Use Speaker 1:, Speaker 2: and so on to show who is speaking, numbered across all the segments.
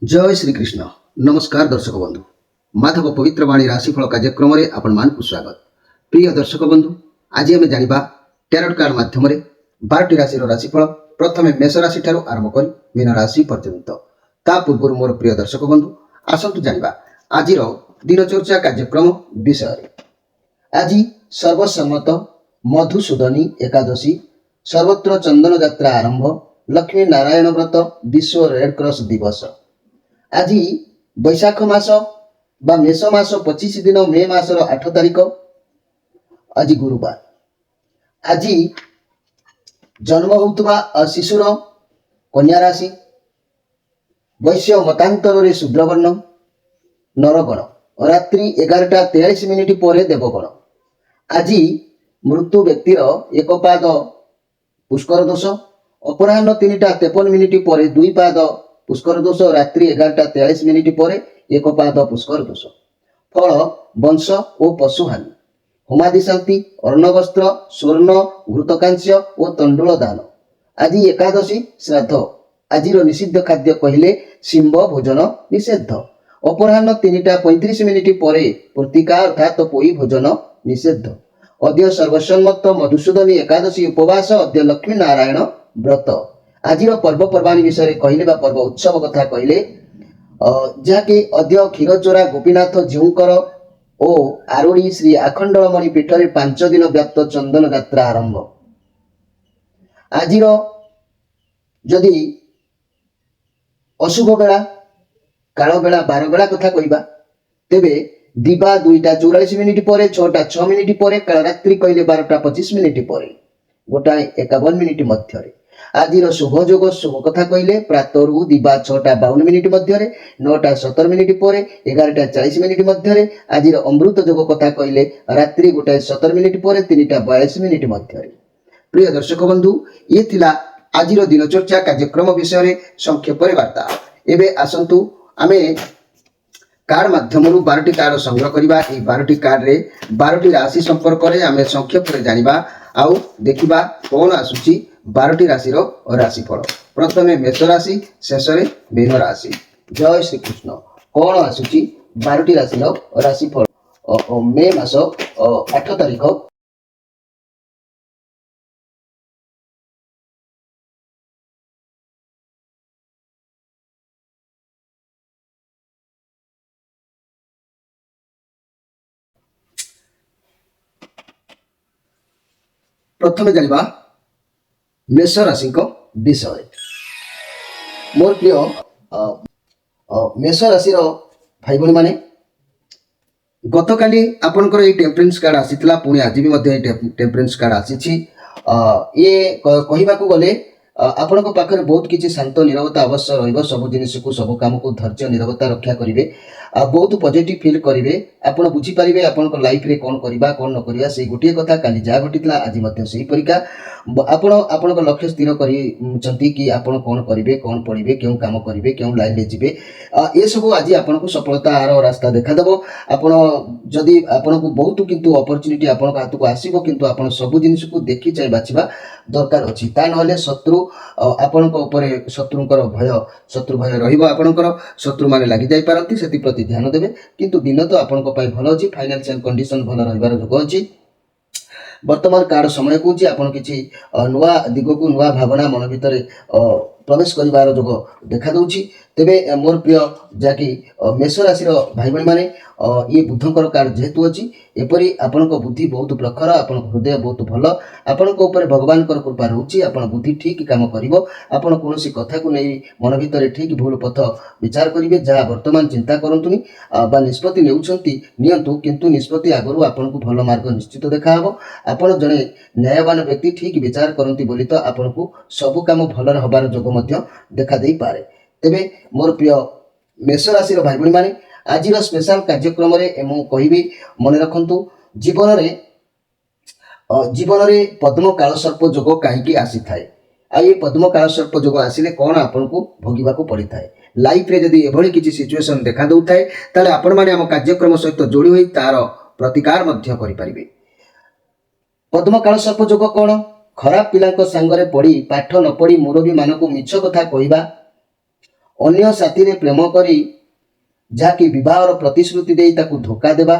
Speaker 1: जय श्री कृष्ण। नमस्कार दर्शक बंधु, माधव पवित्र वाणी राशिफल कार्यक्रम में आपण मान स्वागत। प्रिय दर्शक बंधु, आज आम जाना टैरोट कार्ड माध्यम 12टी राशि राशिफल। प्रथम मेष राशि ठारू आरंभ कर मीन राशि पर्यंत। ता पूर्व मोर प्रिय दर्शक बंधु, आसतु जाना आज दिनचर्चा कार्यक्रम विषय। आज सर्वसम्मत मधुसूदनी एकादशी, सर्वत्र चंदन यात्रा आरंभ, लक्ष्मी नारायण व्रत, विश्व रेड क्रॉस दिवस। आज बैशाख मास बा मेष मास 25 दिन मे मासर 8 तारिख, आज गुरुवार। आज जन्म होता शिशुर कन्या राशि, वैश्य मतांतर शूद्रवर्ण, नरगण रात्रि 11:43 पर देवगण। आज मृत्यु व्यक्तिर एक पाद पुष्कर दोष, अपराह्न 3:53 पर 2 पाद पुष्कर दोष, रात्रि 11:43 पर 1 पाद पुष्कर दोष। फल वंश और पशुहानि, होमादि शांति, अर्णवस्त्र, स्वर्ण, घृतकांस्य और तंडुल दान। आज एकादशी श्राद्ध। आज निषिद्ध खाद्य कहले शिंब भोजन निषेध। अपराह्न 3:35 पर प्रतिका अर्थात पोई भोजन निषेध। अद्य सर्वसम्मत मधुसूदनी एकादशी उपवास, अद्य लक्ष्मी नारायण व्रत। आज पर्वपर्वाणी विषय कहले बा पर्व उत्सव कथा कहले जहाँकि अद्य क्षीरचोरा गोपीनाथ जीउकर ओ आरोड़ी श्री आखंडलमणि पीठ में 5 दिन व्याप्त चंदन यात्रा आरंभ। आज जदि अशुभ बेला, काल बेला, 12 बेला कथा कहबा तेबे दिबा 2:44 पर, 6:06 पर, काल रात्रि कहले 12:25 पर, 1:51 मध्य। आज शुभ जोग शुभ कथा कहले प्रातरु दिबा 6:52 मध्य, 9:17 पर, 11:40 मध्य। आज अमृत जोग कथा कहले रात्रि 1:17 पर, 3:42 मध्य। प्रिय दर्शक बंधु, ये थिला आज दिनचर्चा कार्यक्रम विषय संक्षेप वार्ता। एबे आसंतु आमे कार्ड माध्यम 12टी कार्ड संग्रह करवा। 12टी कार्ड रे 12टी राशि संपर्क में आम संक्षेप में जाना आउ देखा कौन आसूची 12टी राशि राशिफल। प्रथम मेष राशि, शेष में मीन राशि। जय श्री कृष्ण। कौन आसूची 12टी राशि राशिफल मे मास 8 तारिख। प्रथम जाना मेष राशि विषय। मोर प्रिय मेष राशि भाई भाई माने गतकाली आपनकर ये टेम्परेन्स कार्ड आसीथिला, पुणी आज भी मध्य टेम्परेन्स कार्ड आसीछि। ये कहबा को गले आपनक पाखरे बहुत किछि शांत निरवता अवश्य रहिबो। सब जिनिस को, सब काम को धैर्य निरवता रक्षा करिवे, बहुत पॉजिटिव फील करिवे। आपण बुझी पारिबे आपनक लाइफ रे कोन करिबा कोन न करिबा। से गोटे कथा काली जा घटितला आज मध्य सेही परिका आपण आपनक लक्ष्य स्थिर करिसंती कि आपण कोन करिवे, कोन पढिबे, केउ काम करिवे, केउ लाइन रे जिवे। ए सब आज आपनक सफलता आरो रास्ता देखा देबो। आपण जदि आपनक बहुत किंतु अपॉर्चुनिटी आपनक हाथ को आसीबो, किंतु आपण सब जिनिस को देखि चाहि बाछिबा दरकार अछि। ता नहले शत्रु आपनक ऊपर शत्रुंकर भय, शत्रु भय रहिबो। आपनकर शत्रु माने लागि जाय पारंती, सेति प्रति ध्यान देबे। किंतु दिन तो आपनक पय भलो अछि, फाइनेंशियल कंडीशन भलो रहिबार जोग अछि। वर्तमान कार्ड समय कौची आपन किछि नुआ दिग को, नुआ भावना मन भितर प्रवेश करिवार जोग देखा दउछि। तेबे मोर प्रिय जाकि मेष राशि भाई भाई माने ये बुद्धंकर कार्ड जेहेतु अछि, एपरि आपनक बुद्धि बहुत प्रखर, आपनक हृदय बहुत भल, आपनक ऊपर भगवान कर कृपा रहउछि। आपन बुद्धि ठीक काम करिवो। आपन कोनोसी कथा को नै मन भितर ठीक भूल पथ विचार करिवे। जहा वर्तमान चिंता करंतुनी बा निष्पत्ति नेउछंती नियंतु, किंतु निष्पत्ति आगरु आपनकु भल मार्ग निश्चित देखा हबो। आपण जने न्यायवान व्यक्ति ठीक विचार करंती बोली तो आपनकु सब काम भल हबार जोग मध्य देखा देई पारे। तेबे मोर प्रिय मेष राशि भाई भाई माने आज स्पेशल कार्यक्रम रे मु कहिबी मन रखंतु जीवन रे पद्म काल सर्प जोग कहीं आसी थाए। आ ये पद्म काल सर्प जोग आसिले कौन आपनकु भोगिबा को पड़ी थाए। लाइफ रे जदी एभली किछि सिचुएशन देखा दउ थाए ताले आपण माने हम कार्यक्रम सहित जोड़ी होई तार प्रतिकार मध्य करि परिबे। पद्म काल सर्प जोग कौन? खराब पिला सांगरे पड़ी पाठ न पढ़ी मुरबी मानक मिछ कथा कहवा, ଅନ୍ୟ ସାଥିରେ ପ୍ରେମ କରି ଯାହାକି ବିବାହର ପ୍ରତିଶ୍ରୁତି ଦେଇ ତାକୁ ଧୋକା ଦେବା,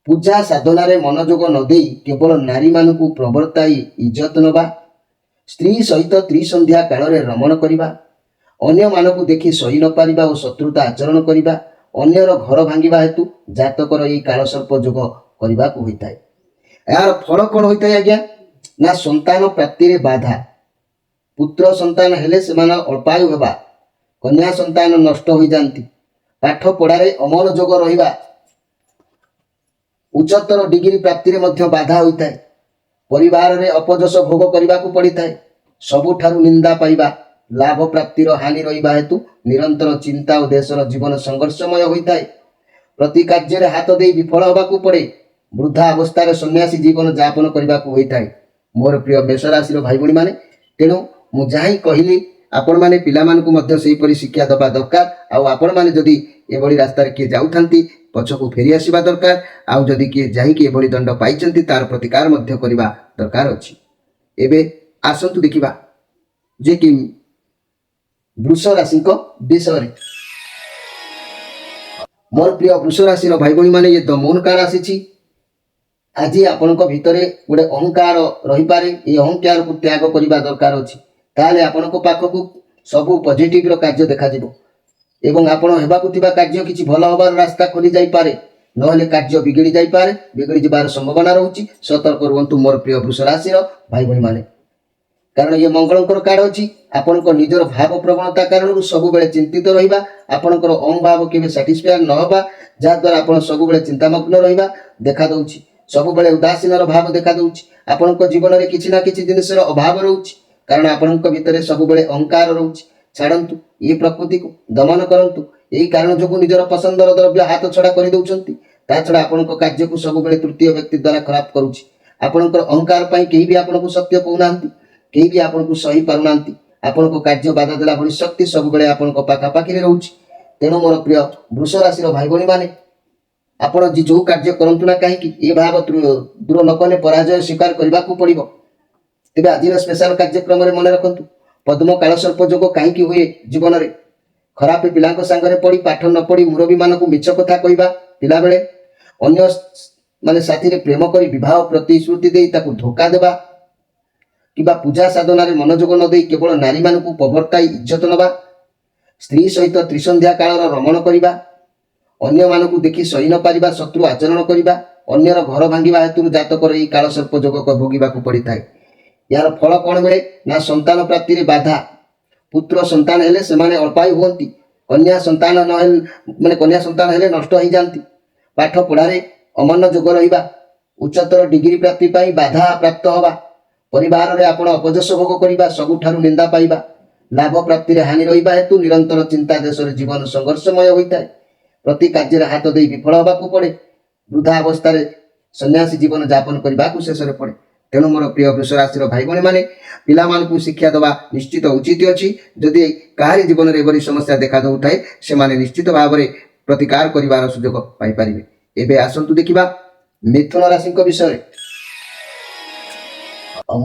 Speaker 1: ପୂଜା ସାଧନାରେ ମନୋଯୋଗ ନ ଦେଇ କେବଳ ନାରୀମାନଙ୍କୁ ପ୍ରବର୍ତ୍ତାଇ ଇଜ୍ଜତ ନେବା, ସ୍ତ୍ରୀ ସହିତ ତ୍ରିସନ୍ଧ୍ୟା କାଳରେ ରମଣ କରିବା, ଅନ୍ୟମାନଙ୍କୁ ଦେଖି ସହି ନ ପାରିବା ଓ ଶତ୍ରୁତା ଆଚରଣ କରିବା, ଅନ୍ୟର ଘର ଭାଙ୍ଗିବା ହେତୁ ଜାତକର ଏହି କାଳସର୍ପ ଯୋଗ କରିବାକୁ ହୋଇଥାଏ। ଏହାର ଫଳ କ'ଣ ହୋଇଥାଏ ଆଜ୍ଞା? ନା ସନ୍ତାନ ପ୍ରାପ୍ତିରେ ବାଧା, ପୁତ୍ର ସନ୍ତାନ ହେଲେ ସେମାନେ ଅଳ୍ପାୟୁ ହେବା, କନ୍ୟା ସନ୍ତାନ ନଷ୍ଟ ହୋଇଯାଆନ୍ତି, ପାଠ ପଢ଼ାରେ ଅମନୋଯୋଗ ରହିବା, ଉଚ୍ଚତର ଡିଗ୍ରୀ ପ୍ରାପ୍ତିରେ ମଧ୍ୟ ବାଧା ହୋଇଥାଏ, ପରିବାରରେ ଅପଯଶ ଭୋଗ କରିବାକୁ ପଡ଼ିଥାଏ, ସବୁଠାରୁ ନିନ୍ଦା ପାଇବା, ଲାଭ ପ୍ରାପ୍ତିର ହାନି ରହିବା ହେତୁ ନିରନ୍ତର ଚିନ୍ତା ଓ ଦେଶର ଜୀବନ ସଂଘର୍ଷମୟ ହୋଇଥାଏ, ପ୍ରତି କାର୍ଯ୍ୟରେ ହାତ ଦେଇ ବିଫଳ ହେବାକୁ ପଡ଼େ, ବୃଦ୍ଧା ଅବସ୍ଥାରେ ସନ୍ନ୍ୟାସୀ ଜୀବନ ଯାପନ କରିବାକୁ ହୋଇଥାଏ। ମୋର ପ୍ରିୟ ମେଷ ରାଶିର ଭାଇ ଭଉଣୀମାନେ, ତେଣୁ ମୁଁ ଯାହା ହିଁ କହିଲି ଆପଣମାନେ ପିଲାମାନଙ୍କୁ ମଧ୍ୟ ସେହିପରି ଶିକ୍ଷା ଦେବା ଦରକାର। ଆଉ ଆପଣମାନେ ଯଦି ଏଭଳି ରାସ୍ତାରେ କିଏ ଯାଉଥାନ୍ତି ପଛକୁ ଫେରି ଆସିବା ଦରକାର। ଆଉ ଯଦି କିଏ ଯାଇକି ଏଭଳି ଦଣ୍ଡ ପାଇଛନ୍ତି ତାର ପ୍ରତିକାର ମଧ୍ୟ କରିବା ଦରକାର ଅଛି। ଏବେ ଆସନ୍ତୁ ଦେଖିବା ଯେ କି ବୃଷ ରାଶିଙ୍କ ବିଷୟରେ। ମୋର ପ୍ରିୟ ବୃଷ ରାଶିର ଭାଇ ଭଉଣୀମାନେ, ଇଏ ଦମନ କାଳ ଆସିଛି। ଆଜି ଆପଣଙ୍କ ଭିତରେ ଗୋଟେ ଅହଙ୍କାର ରହିପାରେ, ଏହି ଅହଙ୍କାରକୁ ତ୍ୟାଗ କରିବା ଦରକାର ଅଛି। ତାହେଲେ ଆପଣଙ୍କ ପାଖକୁ ସବୁ ପଜିଟିଭର କାର୍ଯ୍ୟ ଦେଖାଯିବ ଏବଂ ଆପଣ ହେବାକୁ ଥିବା କାର୍ଯ୍ୟ କିଛି ଭଲ ହେବାର ରାସ୍ତା ଖୋଲି ଯାଇପାରେ, ନହେଲେ କାର୍ଯ୍ୟ ବିଗିଡ଼ି ଯାଇପାରେ, ବିଗିଡ଼ି ଯିବାର ସମ୍ଭାବନା ରହୁଛି। ସତର୍କ ରୁହନ୍ତୁ ମୋର ପ୍ରିୟ ବୃଷ ରାଶିର ଭାଇ ଭଉଣୀମାନେ, କାରଣ ଇଏ ମଙ୍ଗଳଙ୍କର କାର୍ଡ ଅଛି। ଆପଣଙ୍କ ନିଜର ଭାବ ପ୍ରବଣତା କାରଣରୁ ସବୁବେଳେ ଚିନ୍ତିତ ରହିବା, ଆପଣଙ୍କର ଅହଂ ଭାବ କେବେ ସାଟିସ୍ଫାଏ ନ ହେବା, ଯାହାଦ୍ୱାରା ଆପଣ ସବୁବେଳେ ଚିନ୍ତାମଗ୍ନ ରହିବା ଦେଖାଦେଉଛି। ସବୁବେଳେ ଉଦାସୀନର ଭାବ ଦେଖାଦେଉଛି। ଆପଣଙ୍କ ଜୀବନରେ କିଛି ନା କିଛି ଜିନିଷର ଅଭାବ ରହୁଛି, କାରଣ ଆପଣଙ୍କ ଭିତରେ ସବୁବେଳେ ଅହଙ୍କାର ରହୁଛି। ଛାଡ଼ନ୍ତୁ, ଏ ପ୍ରକୃତିକୁ ଦମନ କରନ୍ତୁ। ଏହି କାରଣ ଯୋଗୁଁ ନିଜର ପସନ୍ଦର ଦ୍ରବ୍ୟ ହାତ ଛଡ଼ା କରିଦେଉଛନ୍ତି। ତା ଛଡ଼ା ଆପଣଙ୍କ କାର୍ଯ୍ୟକୁ ସବୁବେଳେ ତୃତୀୟ ବ୍ୟକ୍ତି ଦ୍ୱାରା ଖରାପ କରୁଛି। ଆପଣଙ୍କର ଅହଙ୍କାର ପାଇଁ କେହି ବି ଆପଣଙ୍କୁ ସତ୍ୟ କହୁନାହାନ୍ତି, କେହି ବି ଆପଣଙ୍କୁ ସହି ପାରୁନାହାନ୍ତି। ଆପଣଙ୍କ କାର୍ଯ୍ୟ ବାଧା ଦେଲା ଭଳି ଶକ୍ତି ସବୁବେଳେ ଆପଣଙ୍କ ପାଖାପାଖିରେ ରହୁଛି। ତେଣୁ ମୋର ପ୍ରିୟ ବୃଷ ରାଶିର ଭାଇ ଭଉଣୀମାନେ, ଆପଣ ଯେଉଁ କାର୍ଯ୍ୟ କରନ୍ତୁ ନା କାହିଁକି ଏ ଭାବ ଦୂର ନ କଲେ ପରାଜୟ ସ୍ୱୀକାର କରିବାକୁ ପଡ଼ିବ। ତେବେ ଆଜିର ସ୍ପେଶାଲ କାର୍ଯ୍ୟକ୍ରମରେ ମନେ ରଖନ୍ତୁ, ପଦ୍ମ କାଳସର୍ପ ଯୋଗ କାହିଁକି ହୁଏ ଜୀବନରେ? ଖରାପ ପିଲାଙ୍କ ସାଙ୍ଗରେ ପଡ଼ି, ପାଠ ନ ପଢ଼ି ମୁରବୀମାନଙ୍କୁ ମିଛ କଥା କହିବା, ପିଲାବେଳେ ଅନ୍ୟ ସାଥିରେ ପ୍ରେମ କରି ବିବାହ ପ୍ରତିଶ୍ରୁତି ଦେଇ ତାକୁ ଧୋକା ଦେବା, କିମ୍ବା ପୂଜା ସାଧନାରେ ମନୋଯୋଗ ନ ଦେଇ କେବଳ ନାରୀମାନଙ୍କୁ ପ୍ରବର୍ତ୍ତାଇ ଇଜ୍ଜତ ନେବା, ସ୍ତ୍ରୀ ସହିତ ତ୍ରିସନ୍ଧ୍ୟା କାଳର ରମଣ କରିବା, ଅନ୍ୟମାନଙ୍କୁ ଦେଖି ସହି ନ ପାରିବା, ଶତ୍ରୁ ଆଚରଣ କରିବା, ଅନ୍ୟର ଘର ଭାଙ୍ଗିବା ହେତୁ ଜାତକର ଏହି କାଳସର୍ପ ଯୋଗ ଭୋଗିବାକୁ ପଡ଼ିଥାଏ। ଏହାର ଫଳ କ'ଣ ମିଳେ? ନା ସନ୍ତାନ ପ୍ରାପ୍ତିରେ ବାଧା, ପୁତ୍ର ସନ୍ତାନ ହେଲେ ସେମାନେ ଅଳ୍ପାୟୁ ହୁଅନ୍ତି, କନ୍ୟା ସନ୍ତାନ ହେଲେ ନଷ୍ଟ ହୋଇଯାଆନ୍ତି, ପାଠ ପଢ଼ାରେ ଅମନୋଯୋଗ ରହିବା, ଉଚ୍ଚତର ଡିଗ୍ରୀ ପ୍ରାପ୍ତି ପାଇଁ ବାଧା ପ୍ରାପ୍ତ ହେବା, ପରିବାରରେ ଆପଣ ଅପଯଶ ଭୋଗ କରିବା, ସବୁଠାରୁ ନିନ୍ଦା ପାଇବା, ଲାଭ ପ୍ରାପ୍ତିରେ ହାନି ରହିବା ହେତୁ ନିରନ୍ତର ଚିନ୍ତା ଦେଶରେ ଜୀବନ ସଂଘର୍ଷମୟ ହୋଇଥାଏ, ପ୍ରତି କାର୍ଯ୍ୟରେ ହାତ ଦେଇ ବିଫଳ ହେବାକୁ ପଡ଼େ, ବୃଦ୍ଧା ଅବସ୍ଥାରେ ସନ୍ନ୍ୟାସୀ ଜୀବନ ଯାପନ କରିବାକୁ ଶେଷରେ ପଡ଼େ। ତେଣୁ ମୋର ପ୍ରିୟ ବୃଷ ରାଶିର ଭାଇ ଭଉଣୀମାନେ, ପିଲାମାନଙ୍କୁ ଶିକ୍ଷା ଦେବା ନିଶ୍ଚିତ ଉଚିତ ଅଛି। ଯଦି କାହାରି ଜୀବନରେ ଏଭଳି ସମସ୍ୟା ଦେଖାଦେଉଥାଏ ସେମାନେ ନିଶ୍ଚିତ ଭାବରେ ପ୍ରତିକାର କରିବାର ସୁଯୋଗ ପାଇପାରିବେ। ଏବେ ଆସନ୍ତୁ ଦେଖିବା ମିଥୁନ ରାଶିଙ୍କ ବିଷୟରେ।